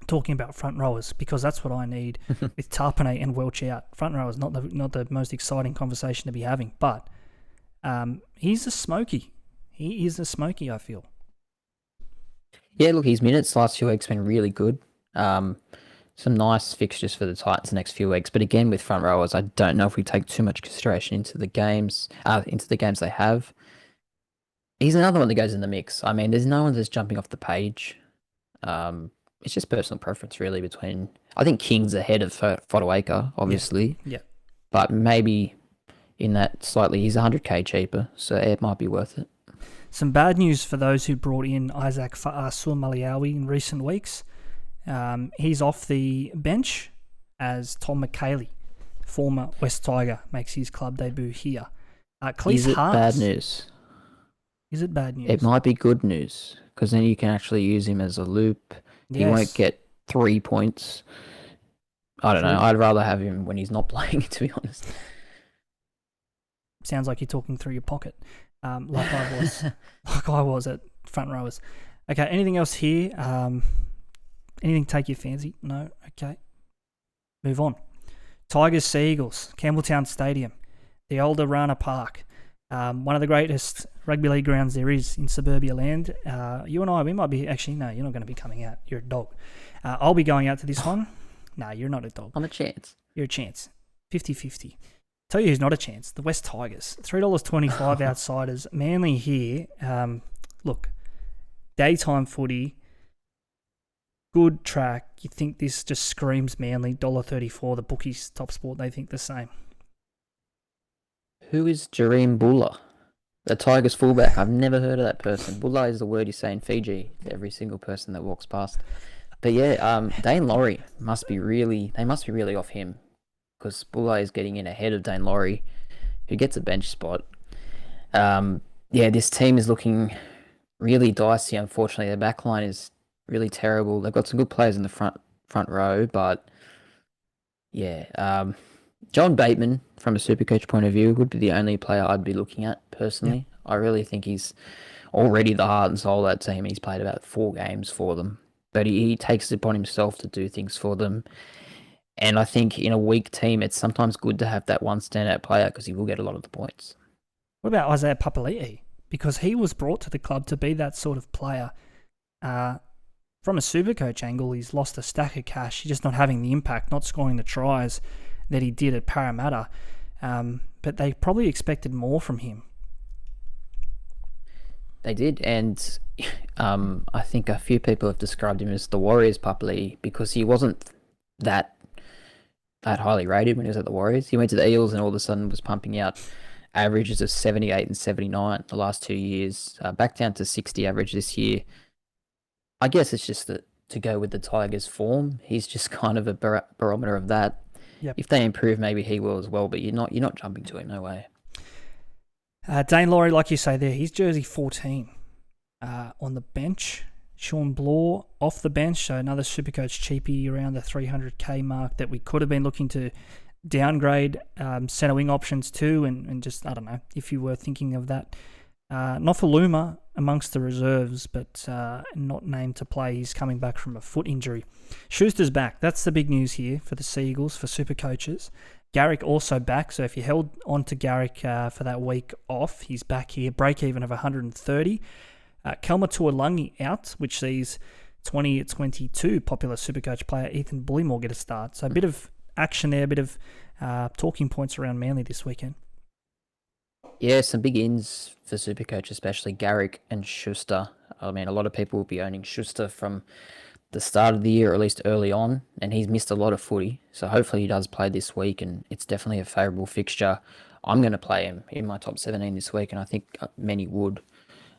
[SPEAKER 1] talking about front rowers because that's what I need with Tarpanay and Welch out. Front rowers, not the most exciting conversation to be having, but he's a smoky. He is a smoky, I feel.
[SPEAKER 2] Yeah, look, his minutes last few weeks been really good. Some nice fixtures for the Titans the next few weeks, but again with front rowers, I don't know if we take too much consideration into the games they have. He's another one that goes in the mix. I mean, there's no one that's jumping off the page. It's just personal preference, really. Between I think King's ahead of Fotuaika, obviously.
[SPEAKER 1] Yeah.
[SPEAKER 2] But maybe in that slightly, he's 100k cheaper, so it might be worth it.
[SPEAKER 1] Some bad news for those who brought in Isaac Fa'asua-Maliawi in recent weeks. He's off the bench as Tom McKaylee, former West Tiger, makes his club debut here.
[SPEAKER 2] Is it bad news?
[SPEAKER 1] Is it bad news?
[SPEAKER 2] It might be good news, because then you can actually use him as a loop. Yes. He won't get 3 points. I don't know. I'd rather have him when he's not playing, to be honest.
[SPEAKER 1] Sounds like you're talking through your pocket, like I was at front rowers. Okay, anything else here? Anything take your fancy? No? Okay. Move on. Tigers, Sea Eagles, Campbelltown Stadium, the old Arana Park. One of the greatest rugby league grounds there is in suburbia land. You and I, we might be... Actually, no, you're not going to be coming out. You're a dog. I'll be going out to this one. No, you're not a dog.
[SPEAKER 2] I'm a chance.
[SPEAKER 1] You're a chance. 50-50. Tell you who's not a chance. The West Tigers. $3.25 outsiders. Manly here. Look, daytime footy. Good track. You think this just screams Manly. $1.34. The bookies, TopSport, they think the same.
[SPEAKER 2] Who is Jareem Bulla? The Tigers fullback. I've never heard of that person. Bulla is the word you say in Fiji to every single person that walks past. But yeah, Dane Laurie must be really off him, because Bulla is getting in ahead of Dane Laurie, who gets a bench spot. This team is looking really dicey, unfortunately. Their back line is really terrible. They've got some good players in the front row, but yeah, John Bateman, from a SuperCoach point of view, would be the only player I'd be looking at, personally. Yeah. I really think he's already the heart and soul of that team. He's played about 4 games for them, but he takes it upon himself to do things for them. And I think in a weak team, it's sometimes good to have that one standout player, because he will get a lot of the points.
[SPEAKER 1] What about Isaiah Papali'i? Because he was brought to the club to be that sort of player. From a SuperCoach angle, he's lost a stack of cash. He's just not having the impact, not scoring the tries that he did at Parramatta. But they probably expected more from him.
[SPEAKER 2] They did, and I think a few people have described him as the Warriors Papali'i, because he wasn't that highly rated when he was at the Warriors. He went to the Eels and all of a sudden was pumping out averages of 78 and 79 the last 2 years, back down to 60 average this year. I guess it's just to go with the Tigers' form. He's just kind of a barometer of that.
[SPEAKER 1] Yep.
[SPEAKER 2] If they improve, maybe he will as well, but you're not jumping to him, no way.
[SPEAKER 1] Dane Laurie, like you say there, he's jersey 14 on the bench. Sean Bloor off the bench, so another SuperCoach cheapie around the 300k mark that we could have been looking to downgrade centre wing options to, and just, I don't know, if you were thinking of that. Nofaluma amongst the reserves, but not named to play. He's coming back from a foot injury. Schuster's back. That's the big news here for the Sea Eagles, for SuperCoaches. Garrick also back, so if you held on to Garrick for that week off, he's back here. Break even of 130. Kelma Tuolangi out, which sees 2022 popular SuperCoach player Ethan Bullymore get a start. So a bit of action there, a bit of talking points around Manly this weekend.
[SPEAKER 2] Yeah, some big ins for Supercoach, especially Garrick and Schuster. I mean, a lot of people will be owning Schuster from the start of the year, or at least early on, and he's missed a lot of footy. So hopefully he does play this week, and it's definitely a favourable fixture. I'm going to play him in my top 17 this week, and I think many would.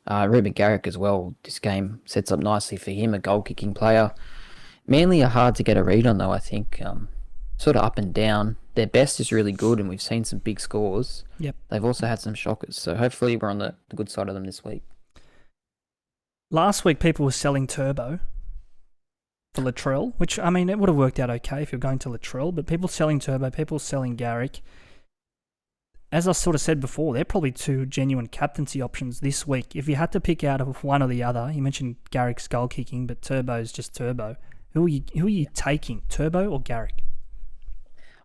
[SPEAKER 2] Ruben Garrick as well. This game sets up nicely for him, a goal kicking player. Manly are hard to get a read on, though, I think. Sort of up and down. Their best is really good, and we've seen some big scores.
[SPEAKER 1] Yep.
[SPEAKER 2] They've also had some shockers, so hopefully we're on the good side of them this week.
[SPEAKER 1] Last week, people were selling Turbo for Latrell, which, I mean, it would have worked out okay if you're going to Latrell, but people selling Turbo, people selling Garrick. As I sort of said before, they're probably two genuine captaincy options this week. If you had to pick out of one or the other, you mentioned Garrick's goal kicking, but Turbo's just Turbo. Who are you taking, Turbo or Garrick?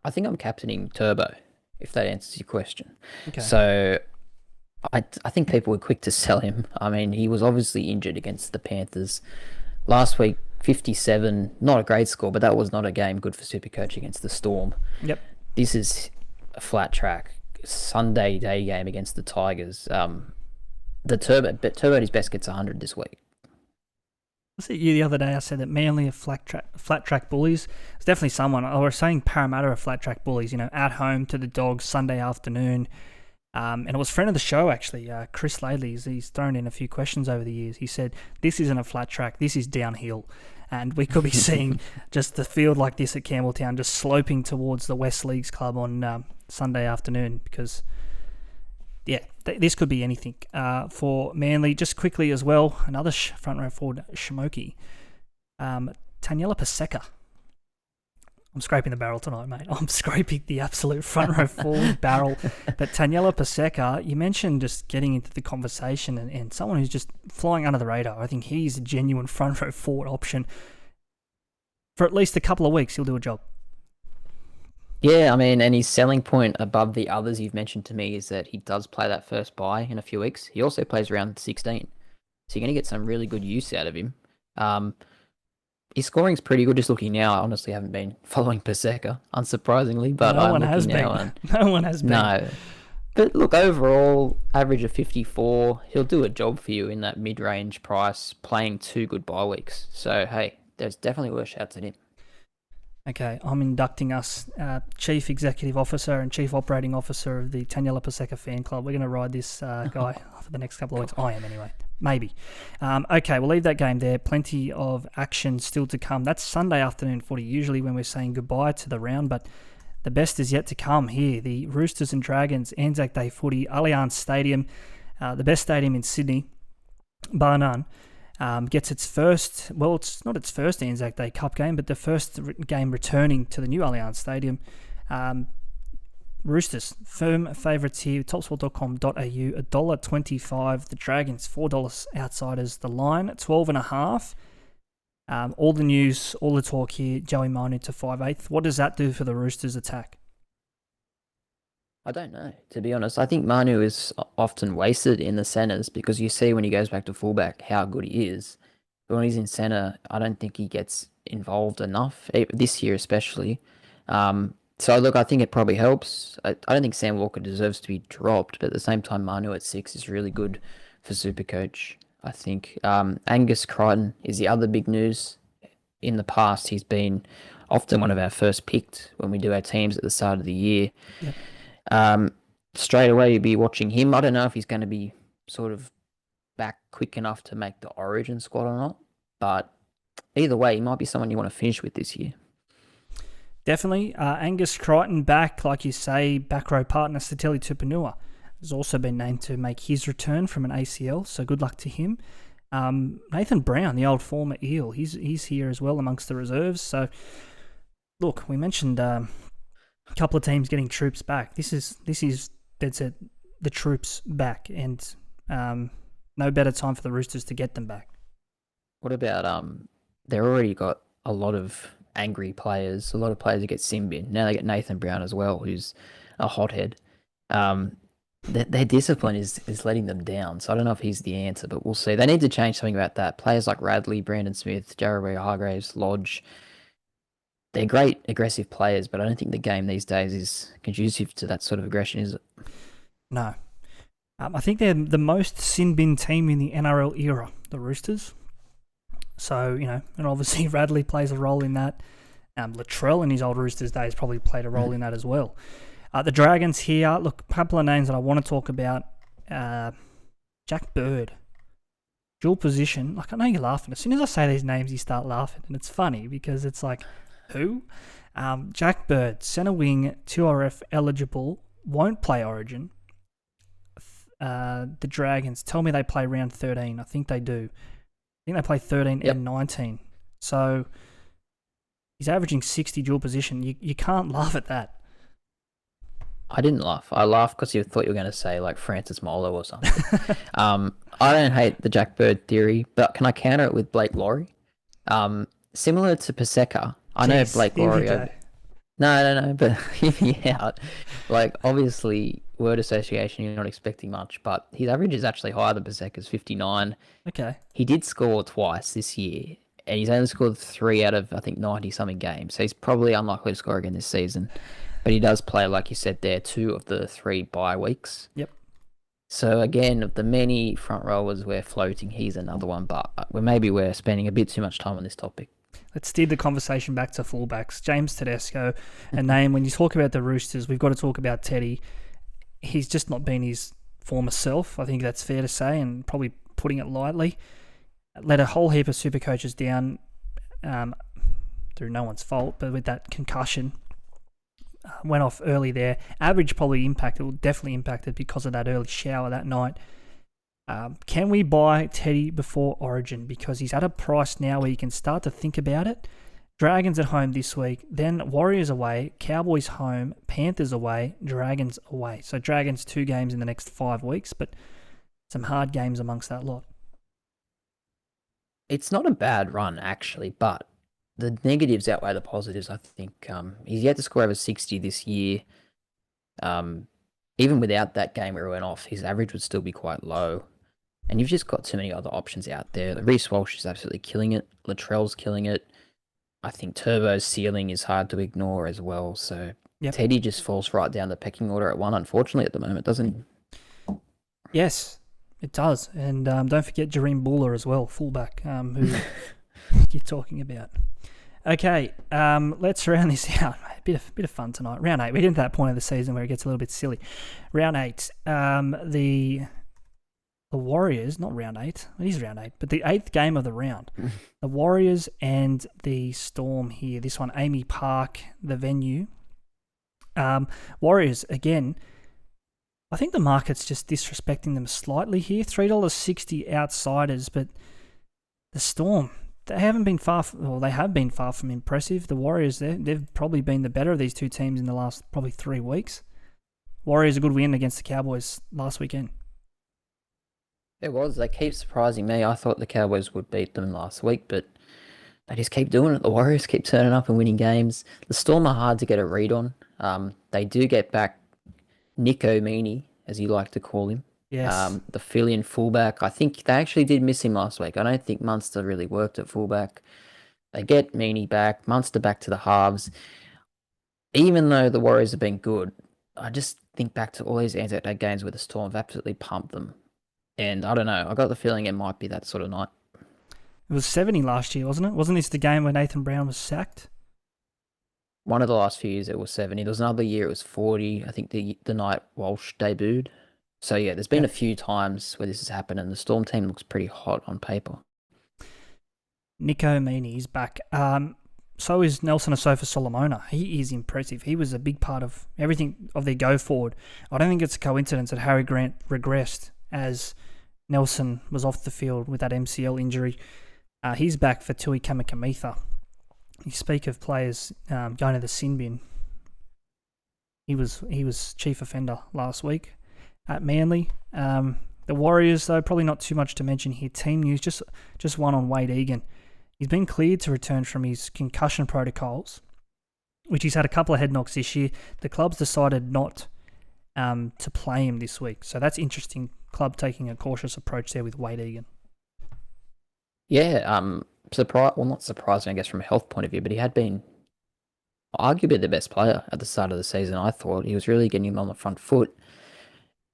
[SPEAKER 2] I think I'm captaining Turbo, if that answers your question.
[SPEAKER 1] Okay.
[SPEAKER 2] So I think people were quick to sell him. I mean, he was obviously injured against the Panthers. Last week, 57, not a great score, but that was not a game good for Supercoach against the Storm.
[SPEAKER 1] Yep.
[SPEAKER 2] This is a flat track Sunday day game against the Tigers. Turbo at his best gets 100 this week.
[SPEAKER 1] Was it you the other day I said that Manly are flat track bullies? It's definitely someone. I was saying Parramatta are flat track bullies, at home to the Dogs Sunday afternoon. And it was a friend of the show, actually, Chris Laidley. He's thrown in a few questions over the years. He said, this isn't a flat track, this is downhill. And we could be seeing just the field like this at Campbelltown just sloping towards the West Leagues Club on Sunday afternoon because, this could be anything. For Manly, just quickly as well, another front row forward, Shmoki. Taniela Paseka. I'm scraping the barrel tonight, mate. I'm scraping the absolute front row forward barrel. But Taniela Paseka, you mentioned just getting into the conversation and someone who's just flying under the radar. I think he's a genuine front row forward option. For at least a couple of weeks, he'll do a job.
[SPEAKER 2] Yeah, I mean, and his selling point above the others you've mentioned to me is that he does play that first bye in a few weeks. He also plays around 16. So you're going to get some really good use out of him. His scoring's pretty good just looking now. I honestly haven't been following Paseka, unsurprisingly, but
[SPEAKER 1] No one has been. No one has been.
[SPEAKER 2] No. But look, overall, average of 54. He'll do a job for you in that mid-range price, playing 2 good bye weeks. So, hey, there's definitely worse shouts at him.
[SPEAKER 1] Okay, I'm inducting us Chief Executive Officer and Chief Operating Officer of the Taniela Paseka fan club. We're going to ride this guy for the next couple of weeks. I am anyway. Maybe. Okay, we'll leave that game there. Plenty of action still to come. That's Sunday afternoon footy, usually when we're saying goodbye to the round, but the best is yet to come here. The Roosters and Dragons Anzac Day footy, Allianz Stadium, the best stadium in Sydney, bar none. Gets its first, well, it's not its first Anzac Day Cup game, but the first game returning to the new Allianz Stadium. Roosters, firm favourites here, topsport.com.au, $1.25. The Dragons, $4 outsiders. The line, 12.5. All the news, all the talk here, Joey Manu to 5/8. What does that do for the Roosters' attack?
[SPEAKER 2] I don't know, to be honest. I think Manu is often wasted in the centres because you see when he goes back to fullback how good he is. But when he's in centre, I don't think he gets involved enough, this year especially. So, look, I think it probably helps. I don't think Sam Walker deserves to be dropped, but at the same time, Manu at 6 is really good for Supercoach, I think. Angus Crichton is the other big news. In the past, he's been often one of our first picked when we do our teams at the start of the year.
[SPEAKER 1] Yep.
[SPEAKER 2] Straight away, you'll be watching him. I don't know if he's going to be sort of back quick enough to make the Origin squad or not, but either way, he might be someone you want to finish with this year.
[SPEAKER 1] Definitely. Angus Crichton back, like you say, back row partner Satili Tupanua has also been named to make his return from an ACL, so good luck to him. Nathan Brown, the old former Eel, he's here as well amongst the reserves. So, look, we mentioned a couple of teams getting troops back. This is dead set the troops back, and no better time for the Roosters to get them back.
[SPEAKER 2] What about they've already got a lot of angry players, a lot of players who get sin bin. Now they get Nathan Brown as well, who's a hothead. Their discipline is letting them down, so I don't know if he's the answer, but we'll see. They need to change something about that. Players like Radley, Brandon Smith, Jarrah Hargraves, Lodge, they're great aggressive players, but I don't think the game these days is conducive to that sort of aggression, is it?
[SPEAKER 1] No. I think they're the most sin bin team in the NRL era, the Roosters. So, and obviously Radley plays a role in that. Latrell in his old Roosters days probably played a role in that as well. The Dragons here, look, a couple of names that I want to talk about. Jack Bird, dual position. Like, I know you're laughing. As soon as I say these names, you start laughing. And it's funny because it's like, who? Jack Bird, centre wing, 2RF eligible, won't play Origin. The Dragons, tell me they play round 13. I think they do. I think they play 13 and 19. So he's averaging 60 dual position. You can't laugh at that.
[SPEAKER 2] I didn't laugh. I laughed because you thought you were going to say like Francis Molo or something. I don't hate the Jack Bird theory, but can I counter it with Blake Laurie? Similar to Paseka, I know Blake Laurie. No, but hear me out. Like, obviously, word association, you're not expecting much, but his average is actually higher than Paseka's, 59.
[SPEAKER 1] Okay.
[SPEAKER 2] He did score twice this year, and he's only scored 3 out of, I think, 90-something games, so he's probably unlikely to score again this season. But he does play, like you said there, 2 of the 3 bye weeks.
[SPEAKER 1] Yep.
[SPEAKER 2] So, again, of the many front rowers we're floating, he's another one, but maybe we're spending a bit too much time on this topic.
[SPEAKER 1] Let's steer the conversation back to fullbacks. James Tedesco, a name, when you talk about the Roosters, we've got to talk about Teddy. He's just not been his former self. I think that's fair to say, and probably putting it lightly. Let a whole heap of super coaches down through no one's fault, but with that concussion, went off early there. Average probably definitely impacted because of that early shower that night. Can we buy Teddy before Origin? Because he's at a price now where you can start to think about it. Dragons at home this week, then Warriors away, Cowboys home, Panthers away, Dragons away. So Dragons 2 games in the next 5 weeks, but some hard games amongst that lot.
[SPEAKER 2] It's not a bad run, actually, but the negatives outweigh the positives, I think. He's yet to score over 60 this year. Even without that game where he went off, his average would still be quite low. And you've just got too many other options out there. Reece Walsh is absolutely killing it. Latrell's killing it. I think Turbo's ceiling is hard to ignore as well. So Teddy just falls right down the pecking order at 1, unfortunately, at the moment, doesn't he?
[SPEAKER 1] Yes, it does. And don't forget Jareem Buller as well, fullback, who you're talking about. Okay, let's round this out. A bit of fun tonight. Round 8. We get to that point of the season where it gets a little bit silly. Round 8. The Warriors, not round 8. It is round 8, but the 8th game of the round. The Warriors and the Storm here. This one, Amy Park, the venue. Warriors, again, I think the market's just disrespecting them slightly here. $3.60 outsiders, but the Storm, they have been far from impressive. The Warriors, they've probably been the better of these two teams in the last probably 3 weeks. Warriors a good win against the Cowboys last weekend.
[SPEAKER 2] It was. They keep surprising me. I thought the Cowboys would beat them last week, but they just keep doing it. The Warriors keep turning up and winning games. The Storm are hard to get a read on. They do get back Nico Meaney, as you like to call him.
[SPEAKER 1] Yes.
[SPEAKER 2] The Phillian fullback. I think they actually did miss him last week. I don't think Munster really worked at fullback. They get Meaney back, Munster back to the halves. Even though the Warriors have been good, I just think back to all these Anzac Day games where the Storm have absolutely pumped them. And I don't know, I got the feeling it might be that sort of night.
[SPEAKER 1] It was 70 last year, wasn't it? Wasn't this the game where Nathan Brown was sacked?
[SPEAKER 2] One of the last few years it was 70. There was another year it was 40. I think the night Walsh debuted. So yeah, there's been a few times where this has happened and the Storm team looks pretty hot on paper.
[SPEAKER 1] Nico Meaney's back. So is Nelson Asofa Solomona. He is impressive. He was a big part of everything of their go forward. I don't think it's a coincidence that Harry Grant regressed as Nelson was off the field with that MCL injury. He's back for Tui Kamikamica. You speak of players going to the sin bin. He was chief offender last week at Manly. The Warriors, though, probably not too much to mention here. Team news, just one on Wade Egan. He's been cleared to return from his concussion protocols, which he's had a couple of head knocks this year. The club's decided not to play him this week. So that's interesting. Club taking a cautious approach there with Wade Egan.
[SPEAKER 2] Yeah, not surprising, I guess, from a health point of view, but he had been arguably the best player at the start of the season, I thought. He was really getting him on the front foot.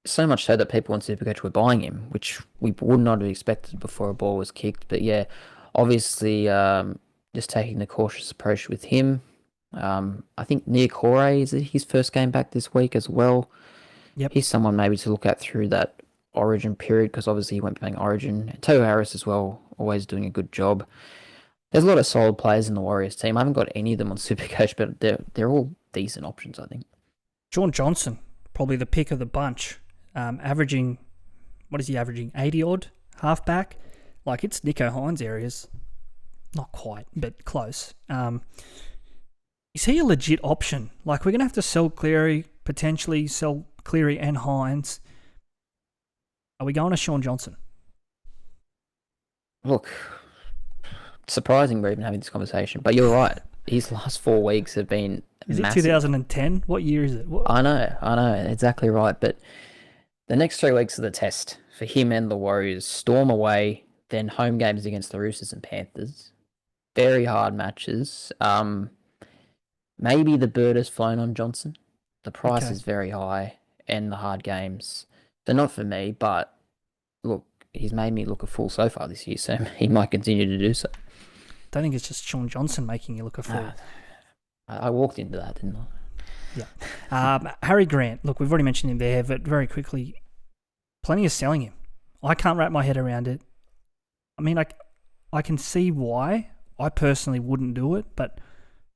[SPEAKER 2] So much so that people on SuperCoach were buying him, which we would not have expected before a ball was kicked. But yeah, obviously, just taking the cautious approach with him. I think Niokore is his first game back this week as well.
[SPEAKER 1] Yep.
[SPEAKER 2] He's someone maybe to look at through that Origin period because obviously he won't be playing Origin. And Tohu Harris as well, always doing a good job. There's a lot of solid players in the Warriors team. I haven't got any of them on SuperCoach, but they're all decent options, I think.
[SPEAKER 1] Sean Johnson, probably the pick of the bunch, averaging, what is he averaging, 80 odd halfback? Like, it's Nicho Hines areas. Not quite, but close. Is he a legit option? Like, we're going to have to sell Cleary, potentially sell Cleary and Hines. Are we going to Sean Johnson?
[SPEAKER 2] Look, surprising we're even having this conversation, but you're right. His last 4 weeks have been
[SPEAKER 1] Is
[SPEAKER 2] massive.
[SPEAKER 1] it 2010? What year is it? What?
[SPEAKER 2] I know, exactly right. But the next 3 weeks are the test for him and the Warriors. Storm away, then home games against the Roosters and Panthers. Very hard matches. Maybe the bird has flown on Johnson. The price is very high, and the hard games. They're not for me, but look, he's made me look a fool so far this year, so he might continue to do so.
[SPEAKER 1] Don't think it's just Sean Johnson making you look a fool.
[SPEAKER 2] I walked into that, didn't I?
[SPEAKER 1] Yeah. Harry Grant, look, we've already mentioned him there, but very quickly, plenty of selling him. I can't wrap my head around it. I mean, I can see why. I personally wouldn't do it, but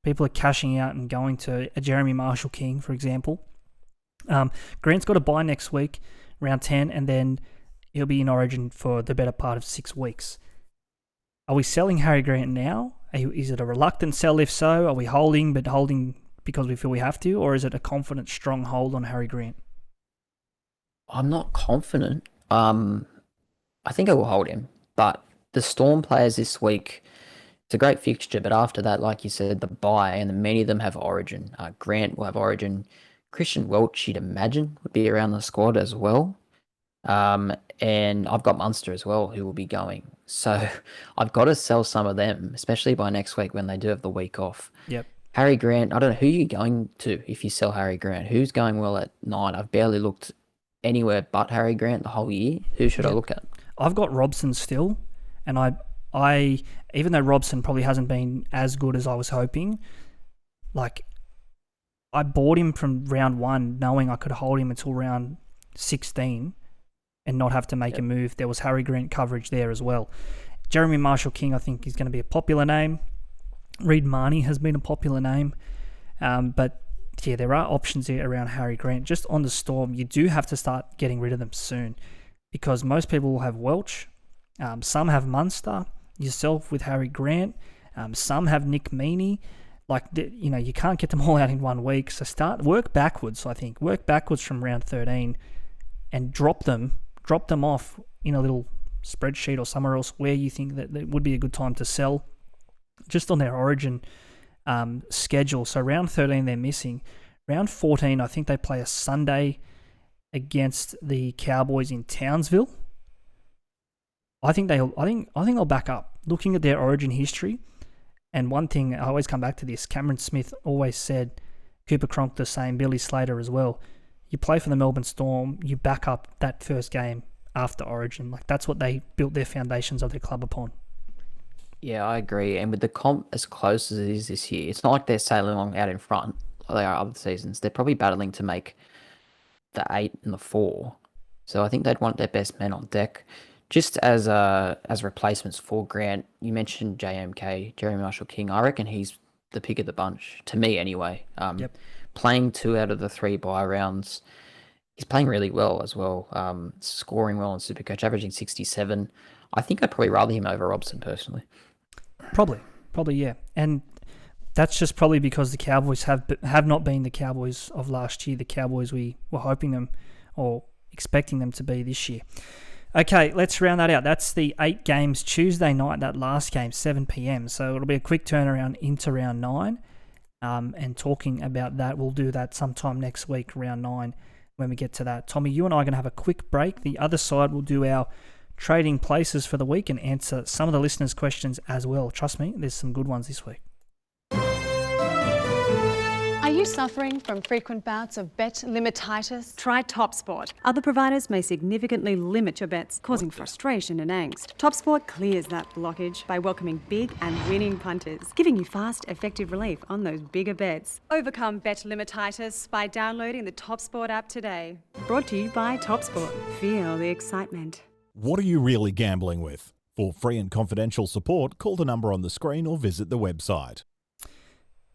[SPEAKER 1] people are cashing out and going to a Jeremy Marshall-King, for example. Grant's got a bye next week, round 10, and then he'll be in Origin for the better part of 6 weeks. Are we selling Harry Grant now? Is it a reluctant sell? If so, are we holding because we feel we have to, or is it a confident, strong hold on Harry Grant?
[SPEAKER 2] I'm not confident. I think I will hold him, but the Storm players this week, it's a great fixture, but after that, like you said, the bye, and many of them have Origin. Grant will have Origin. Christian Welch, you'd imagine, would be around the squad as well. And I've got Munster as well, who will be going. So I've got to sell some of them, especially by next week when they do have the week off.
[SPEAKER 1] Yep.
[SPEAKER 2] Harry Grant, I don't know who you're going to if you sell Harry Grant. Who's going well at 9? I've barely looked anywhere but Harry Grant the whole year. Who should I look at?
[SPEAKER 1] I've got Robson still, and I even though Robson probably hasn't been as good as I was hoping, like, I bought him from round 1 knowing I could hold him until round 16 and not have to make a move. There was Harry Grant coverage there as well. Jeremy Marshall-King, I think, is going to be a popular name. Reid Marnie has been a popular name. But yeah, there are options here around Harry Grant. Just on the Storm, you do have to start getting rid of them soon because most people will have Welch. Some have Munster, yourself with Harry Grant. Some have Nick Meaney. Like, you can't get them all out in 1 week. So work backwards, I think. Work backwards from round 13 and drop them off in a little spreadsheet or somewhere else where you think that it would be a good time to sell, just on their Origin schedule. So round 13 they're missing. Round 14 I think they play a Sunday against the Cowboys in Townsville. I think they'll back up. Looking at their Origin history, and one thing I always come back to this, Cameron Smith always said, Cooper Cronk the same, Billy Slater as well. You play for the Melbourne Storm, you back up that first game after Origin. Like, that's what they built their foundations of their club upon.
[SPEAKER 2] Yeah, I agree. And with the comp as close as it is this year, it's not like they're sailing along out in front like they are other seasons. They're probably battling to make the 8 and the 4. So I think they'd want their best men on deck. Just as replacements for Grant, you mentioned JMK, Jeremy Marshall-King. I reckon he's the pick of the bunch, to me anyway. Playing 2 out of the 3 bye rounds. He's playing really well as well, scoring well on SuperCoach, averaging 67. I think I'd probably rather him over Robson personally.
[SPEAKER 1] Probably, yeah. And that's just probably because the Cowboys have not been the Cowboys of last year, the Cowboys we were hoping them or expecting them to be this year. Okay, let's round that out. That's the 8 games Tuesday night, that last game, 7 p.m. So it'll be a quick turnaround into round 9. And talking about that, we'll do that sometime next week, round 9, when we get to that. Tommy, you and I are going to have a quick break. The other side, we'll do our trading places for the week and answer some of the listeners' questions as well. Trust me, there's some good ones this week.
[SPEAKER 3] Are you suffering from frequent bouts of bet limititis?
[SPEAKER 4] Try TopSport. Other providers may significantly limit your bets, causing frustration and angst. TopSport clears that blockage by welcoming big and winning punters, giving you fast, effective relief on those bigger bets. Overcome bet limititis by downloading the TopSport app today. Brought to you by TopSport. Feel the excitement.
[SPEAKER 5] What are you really gambling with? For free and confidential support, call the number on the screen or visit the website.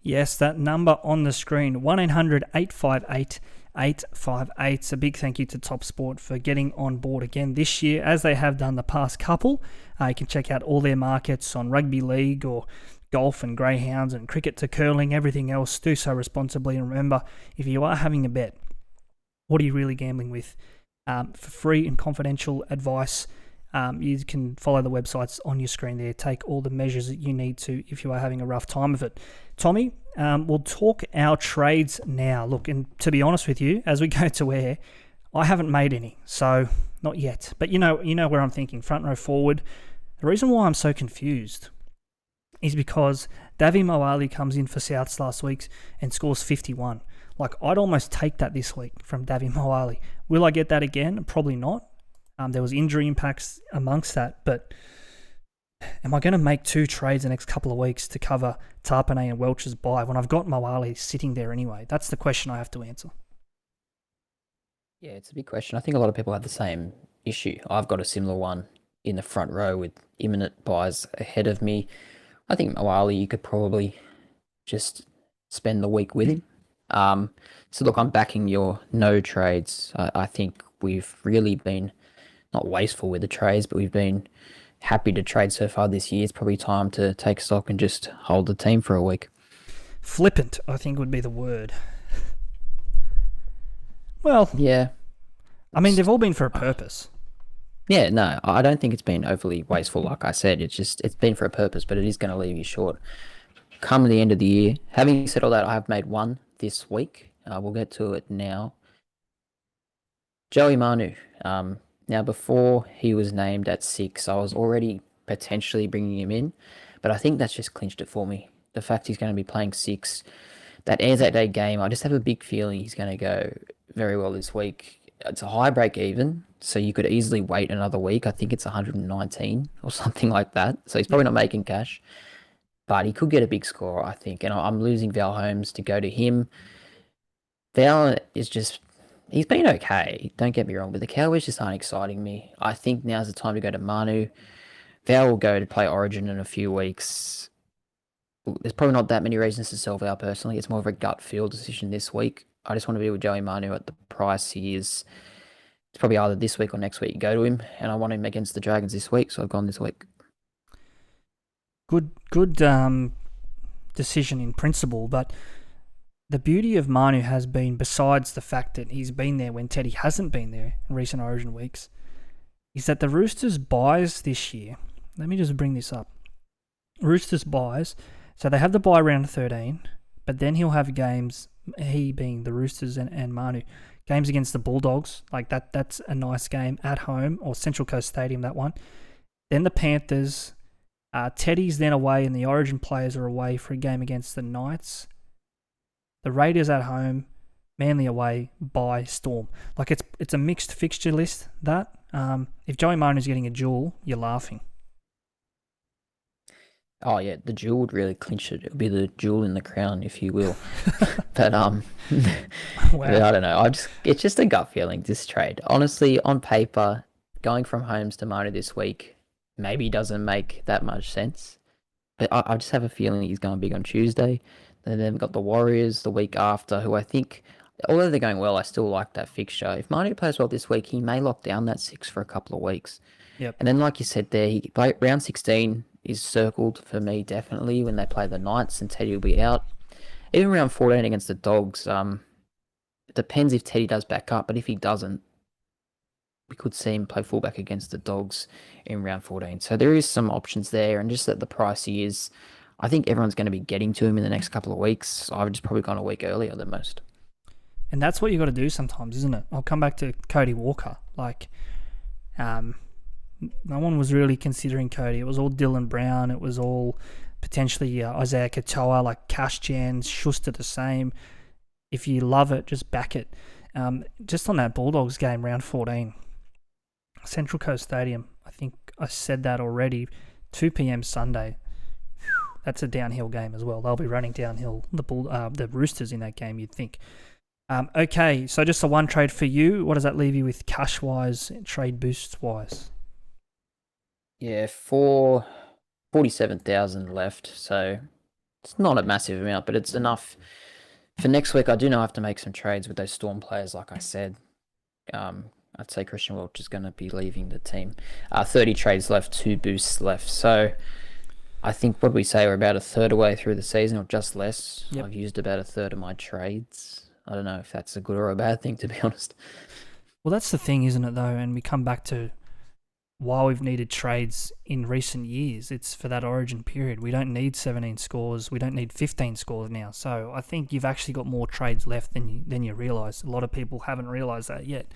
[SPEAKER 1] Yes, that number on the screen, 1-800-858-858. A big thank you to TopSport for getting on board again this year, as they have done the past couple. You can check out all their markets on rugby league or golf and greyhounds and cricket to curling, everything else. Do so responsibly. And remember, if you are having a bet, what are you really gambling with? For free and confidential advice, you can follow the websites on your screen there. Take all the measures that you need to if you are having a rough time of it. Tommy, we'll talk our trades now. Look, and to be honest with you, as we go to air, I haven't made any, so not yet. But you know where I'm thinking, front row forward. The reason why I'm so confused is because Davi Moali comes in for Souths last week and scores 51. Like, I'd almost take that this week from Davi Moali. Will I get that again? Probably not. There was injury impacts amongst that, but am I going to make two trades the next couple of weeks to cover Tarpanay and Welch's bye when I've got Moali sitting there anyway? That's the question I have to answer.
[SPEAKER 2] Yeah, it's a big question. I think a lot of people have the same issue. I've got a similar one in the front row with imminent buys ahead of me. I think Moali, you could probably just spend the week with him. So look, I'm backing your no trades. I think we've really been not wasteful with the trades, but we've been happy to trade so far this year. It's probably time to take stock and just hold the team for a week.
[SPEAKER 1] Flippant, I think, would be the word. Well,
[SPEAKER 2] yeah.
[SPEAKER 1] I mean, they've all been for a purpose.
[SPEAKER 2] Yeah, no, I don't think it's been overly wasteful, like I said. It's been for a purpose, but it is going to leave you short come the end of the year. Having said all that, I have made one this week. We'll get to it now. Joey Manu. Now, before he was named at 6, I was already potentially bringing him in, but I think that's just clinched it for me. The fact he's going to be playing 6, that Anzac Day game, I just have a big feeling he's going to go very well this week. It's a high break even, so you could easily wait another week. I think it's 119 or something like that, so he's probably not making cash, but he could get a big score, I think, and I'm losing Val Holmes to go to him. Val is just... he's been okay, don't get me wrong, but the Cowboys just aren't exciting me. I think now's the time to go to Manu. Val will go to play Origin in a few weeks. There's probably not that many reasons to sell Val personally. It's more of a gut feel decision this week. I just want to be with Joey Manu at the price he is. It's probably either this week or next week. Go to him, and I want him against the Dragons this week, so I've gone this week.
[SPEAKER 1] Good decision in principle, but the beauty of Manu has been, besides the fact that he's been there when Teddy hasn't been there in recent Origin weeks, is that the Roosters buys this year. Let me just bring this up. Roosters buys, so they have the buy round 13, but then he'll have games, he being the Roosters and Manu, games against the Bulldogs, like that's a nice game at home, or Central Coast Stadium, that one. Then the Panthers, Teddy's then away, and the Origin players are away for a game against the Knights. The Raiders at home, Manly away, by Storm. Like, it's a mixed fixture list, that. If Joey Manu's getting a duel, you're laughing.
[SPEAKER 2] Oh, yeah, the jewel would really clinch it. It would be the jewel in the crown, if you will. But,
[SPEAKER 1] Wow.
[SPEAKER 2] but I don't know. It's just a gut feeling, this trade. Honestly, on paper, going from Holmes to Manu this week maybe doesn't make that much sense. But I just have a feeling he's going big on Tuesday. And then we've got the Warriors the week after, who I think, although they're going well, I still like that fixture. If Manu plays well this week, he may lock down that 6 for a couple of weeks.
[SPEAKER 1] Yep.
[SPEAKER 2] And then, like you said there, round 16 is circled for me, definitely, when they play the Knights and Teddy will be out. Even round 14 against the Dogs, it depends if Teddy does back up, but if he doesn't, we could see him play fullback against the Dogs in round 14. So there is some options there, and just at the price he is, I think everyone's going to be getting to him in the next couple of weeks. I've just probably gone a week earlier than most.
[SPEAKER 1] And that's what you got to do sometimes, isn't it? I'll come back to Cody Walker. Like, no one was really considering Cody. It was all Dylan Brown. It was all potentially Isaiah Katoa, like Cash Jans, Schuster the same. If you love it, just back it. Just on that Bulldogs game, round 14, Central Coast Stadium, I think I said that already, 2 p.m. Sunday. That's a downhill game as well. They'll be running downhill, the Roosters in that game, you'd think. Okay, so just a one trade for you. What does that leave you with cash-wise, trade boost-wise?
[SPEAKER 2] Yeah, 47,000 left, so it's not a massive amount, but it's enough. For next week, I do know I have to make some trades with those Storm players, like I said. I'd say Christian Welch is going to be leaving the team. 30 trades left, 2 boosts left. So I think, what we say, we're about a third away through the season, or just less.
[SPEAKER 1] Yep.
[SPEAKER 2] I've used about a third of my trades. I don't know if that's a good or a bad thing, to be honest.
[SPEAKER 1] Well, that's the thing, isn't it, though? And we come back to why we've needed trades in recent years. It's for that origin period. We don't need 17 scores. We don't need 15 scores now. So I think you've actually got more trades left than you realise. A lot of people haven't realised that yet.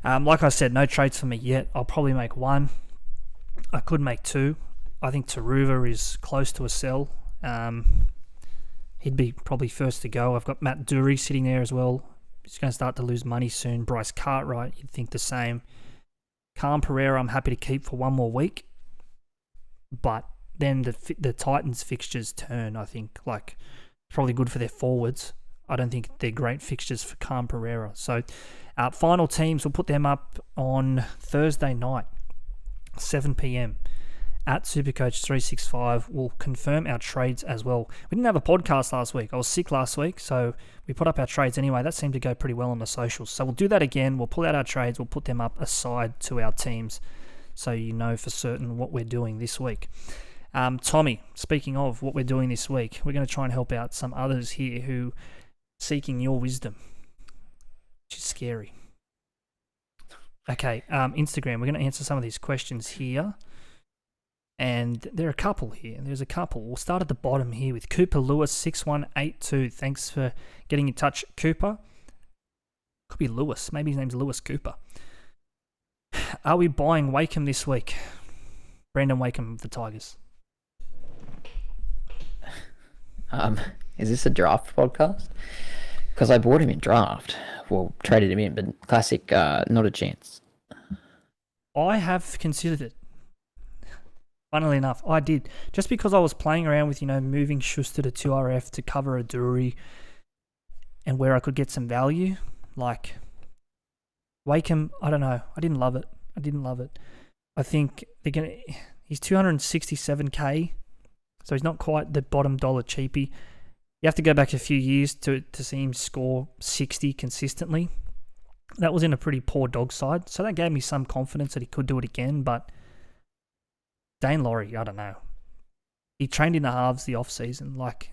[SPEAKER 1] Like I said, no trades for me yet. I'll probably make 1. I could make 2. I think Taruva is close to a sell. He'd be probably first to go. I've got Matt Dury sitting there as well. He's going to start to lose money soon. Bryce Cartwright, you'd think the same. Calm Pereira, I'm happy to keep for 1 more week. But then the Titans fixtures turn, I think. Like, probably good for their forwards. I don't think they're great fixtures for Calm Pereira. So, final teams, we'll put them up on Thursday night, 7 p.m. at SuperCoach365. We'll confirm our trades as well. We didn't have a podcast last week. I was sick last week, so we put up our trades anyway. That seemed to go pretty well on the socials. So we'll do that again. We'll pull out our trades. We'll put them up aside to our teams so you know for certain what we're doing this week. Tommy, speaking of what we're doing this week, we're going to try and help out some others here who are seeking your wisdom, which is scary. Okay, Instagram, we're going to answer some of these questions here. And there are a couple here. There's a couple. We'll start at the bottom here with Cooper Lewis 6182. Thanks for getting in touch, Cooper. Could be Lewis. Maybe his name's Lewis Cooper. Are we buying Wakeham this week? Brandon Wakeham of the Tigers.
[SPEAKER 2] Is this a draft podcast? Because I bought him in draft. Well, traded him in, but classic, not a chance.
[SPEAKER 1] I have considered it. Funnily enough, I did. Just because I was playing around with, moving Schuster to 2RF to cover a Dury and where I could get some value. Like, Wakeham, I don't know. I didn't love it. I think he's 267k, so he's not quite the bottom dollar cheapie. You have to go back a few years to see him score 60 consistently. That was in a pretty poor dog side, so that gave me some confidence that he could do it again, but Dane Laurie, I don't know. He trained in the halves the off-season. Like,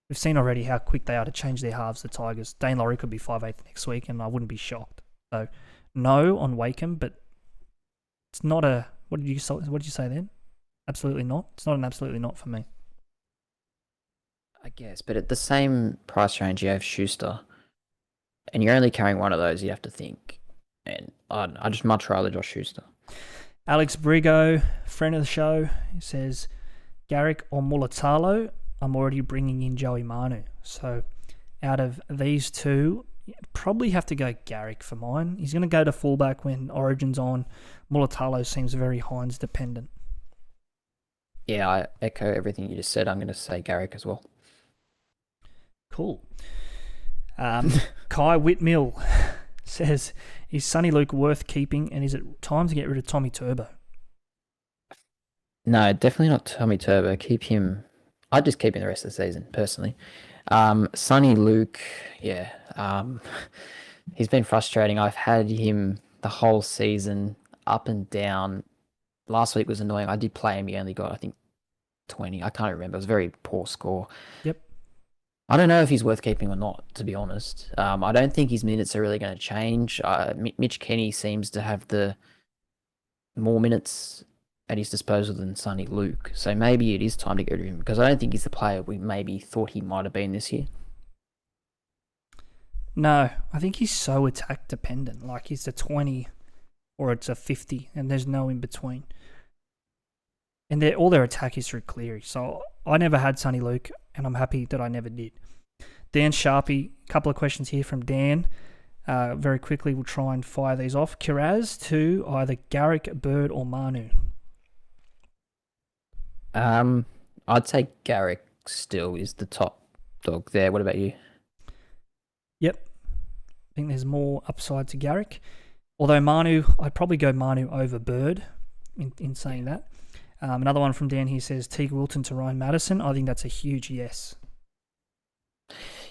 [SPEAKER 1] we've seen already how quick they are to change their halves, the Tigers. Dane Laurie could be 5'8" next week, and I wouldn't be shocked. So, no on Wakeham, but it's not a... What did you say then? Absolutely not? It's not an absolutely not for me.
[SPEAKER 2] I guess, but at the same price range, you have Schuster, and you're only carrying one of those, you have to think. And I just much rather Josh Schuster.
[SPEAKER 1] Alex Brigo, friend of the show, says, Garrick or Mulatalo, I'm already bringing in Joey Manu. So out of these two, probably have to go Garrick for mine. He's going to go to fullback when Origin's on. Mulatalo seems very Hines dependent.
[SPEAKER 2] Yeah, I echo everything you just said. I'm going to say Garrick as well.
[SPEAKER 1] Cool. Kai Whitmill says, is Sonny Luke worth keeping, and is it time to get rid of Tommy Turbo?
[SPEAKER 2] No, definitely not Tommy Turbo. Keep him. I'd just keep him the rest of the season, personally. Sonny Luke, yeah. He's been frustrating. I've had him the whole season, up and down. Last week was annoying. I did play him. He only got, I think, 20. I can't remember. It was a very poor score.
[SPEAKER 1] Yep.
[SPEAKER 2] I don't know if he's worth keeping or not, to be honest. I don't think his minutes are really going to change. Mitch Kenny seems to have the more minutes at his disposal than Sonny Luke. So maybe it is time to get rid of him, because I don't think he's the player we maybe thought he might have been this year.
[SPEAKER 1] No, I think he's so attack dependent. Like, he's a 20 or it's a 50, and there's no in between. And all their attack is through Cleary. So I never had Sonny Luke, and I'm happy that I never did. Dan Sharpie, a couple of questions here from Dan. Very quickly, we'll try and fire these off. Kiraz to either Garrick, Bird, or Manu?
[SPEAKER 2] I'd say Garrick still is the top dog there. What about you?
[SPEAKER 1] Yep. I think there's more upside to Garrick. Although Manu, I'd probably go Manu over Bird in saying that. Another one from Dan here says Teague Wilton to Ryan Madison. I think that's a huge yes.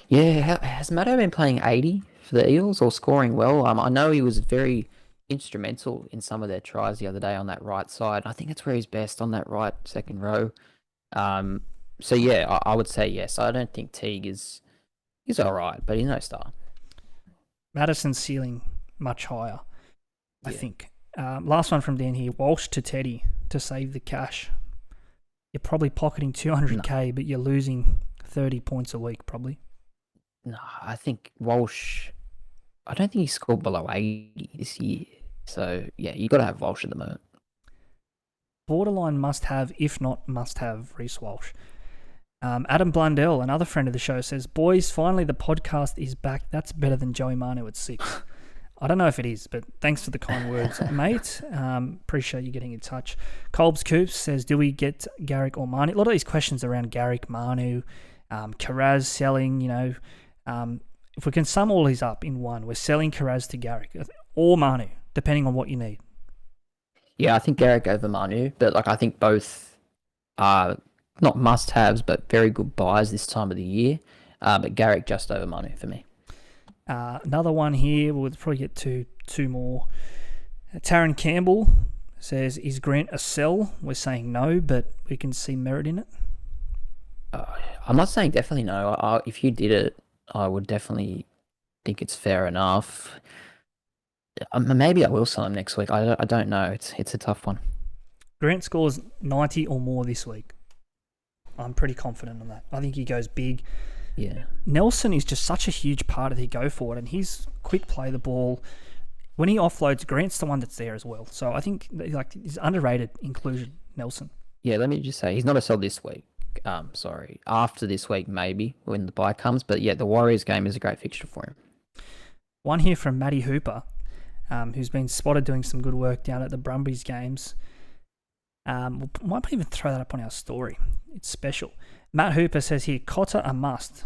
[SPEAKER 2] Yeah, has Maddo been playing 80 for the Eels or scoring well? I know he was very instrumental in some of their tries the other day on that right side. I think that's where he's best, on that right second row. So yeah, I would say yes. I don't think Teague is all right, but he's no star.
[SPEAKER 1] Madison's ceiling much higher, I think. Last one from Dan here. Walsh to Teddy to save the cash. You're probably pocketing 200k, but you're losing 30 points a week probably.
[SPEAKER 2] No, I think Walsh, I don't think he scored below 80 this year. So, yeah, you got to have Walsh at the moment.
[SPEAKER 1] Borderline must have, if not must have, Reece Walsh. Adam Blundell, another friend of the show, says, boys, finally the podcast is back. That's better than Joey Manu at 6. I don't know if it is, but thanks for the kind words, mate. Appreciate you getting in touch. Colbs Coops says, do we get Garrick or Manu? A lot of these questions around Garrick, Manu, Kiraz selling, if we can sum all these up in one, we're selling Kiraz to Garrick or Manu, depending on what you need.
[SPEAKER 2] Yeah, I think Garrick over Manu, but I think both are not must-haves, but very good buys this time of the year. But Garrick just over Manu for me.
[SPEAKER 1] Another one here, we'll probably get to two more. Taryn Campbell says, is Grant a sell? We're saying no, but we can see merit in it.
[SPEAKER 2] I'm not saying definitely no. If you did it, I would definitely think it's fair enough. Maybe I will sell him next week. I don't know. It's a tough one.
[SPEAKER 1] Grant scores 90 or more this week. I'm pretty confident on that. I think he goes big.
[SPEAKER 2] Yeah.
[SPEAKER 1] Nelson is just such a huge part of the go forward, and he's quick play the ball. When he offloads, Grant's the one that's there as well. So I think he's underrated inclusion, Nelson.
[SPEAKER 2] Yeah, let me just say, he's not a sell this week. Sorry. After this week, maybe, when the bye comes. But yeah, the Warriors game is a great fixture for him.
[SPEAKER 1] One here from Matty Hooper, who's been spotted doing some good work down at the Brumbies games. We might even throw that up on our story. It's special. Matt Hooper says here, Cotter a must.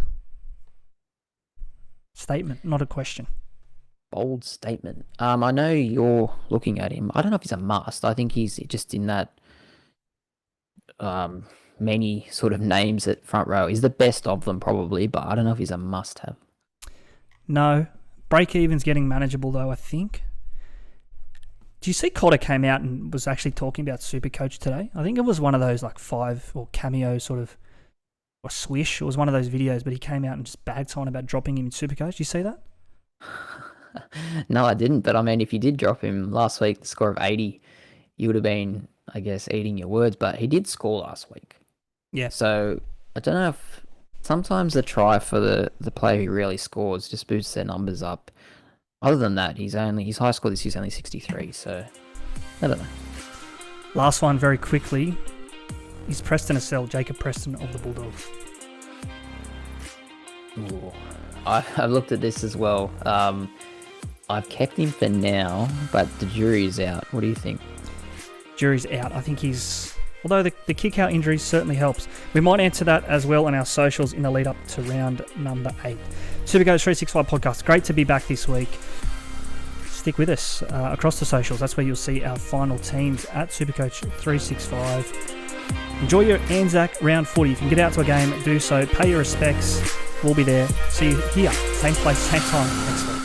[SPEAKER 1] Statement, not a question.
[SPEAKER 2] Bold statement. I know you're looking at him. I don't know if he's a must. I think he's just in that many sort of names at front row. He's the best of them probably, but I don't know if he's a must-have.
[SPEAKER 1] No. Break-even's getting manageable though, I think. Do you see Cotter came out and was actually talking about SuperCoach today? I think it was one of those 5 or cameo sort of, or swish. It was one of those videos, but he came out and just bagged someone about dropping him in SuperCoach. Do you see that?
[SPEAKER 2] No, I didn't. But I mean, if you did drop him last week, the score of 80, you would have been, I guess, eating your words. But he did score last week.
[SPEAKER 1] Yeah.
[SPEAKER 2] So I don't know if sometimes the try for the player who really scores just boosts their numbers up. Other than that, his high score this year is only 63. So I don't know.
[SPEAKER 1] Last one, very quickly. Is Preston a sell? Jacob Preston of the Bulldogs.
[SPEAKER 2] Ooh. I've looked at this as well. I've kept him for now, but the jury's out. What do you think?
[SPEAKER 1] Jury's out. I think he's... Although the kick-out injury certainly helps. We might answer that as well on our socials in the lead-up to round number 8. SuperCoach365 podcast. Great to be back this week. Stick with us across the socials. That's where you'll see our final teams at SuperCoach365. Enjoy your Anzac round footy. If you can get out to a game, do so. Pay your respects. We'll be there. See you here, same place, same time next week.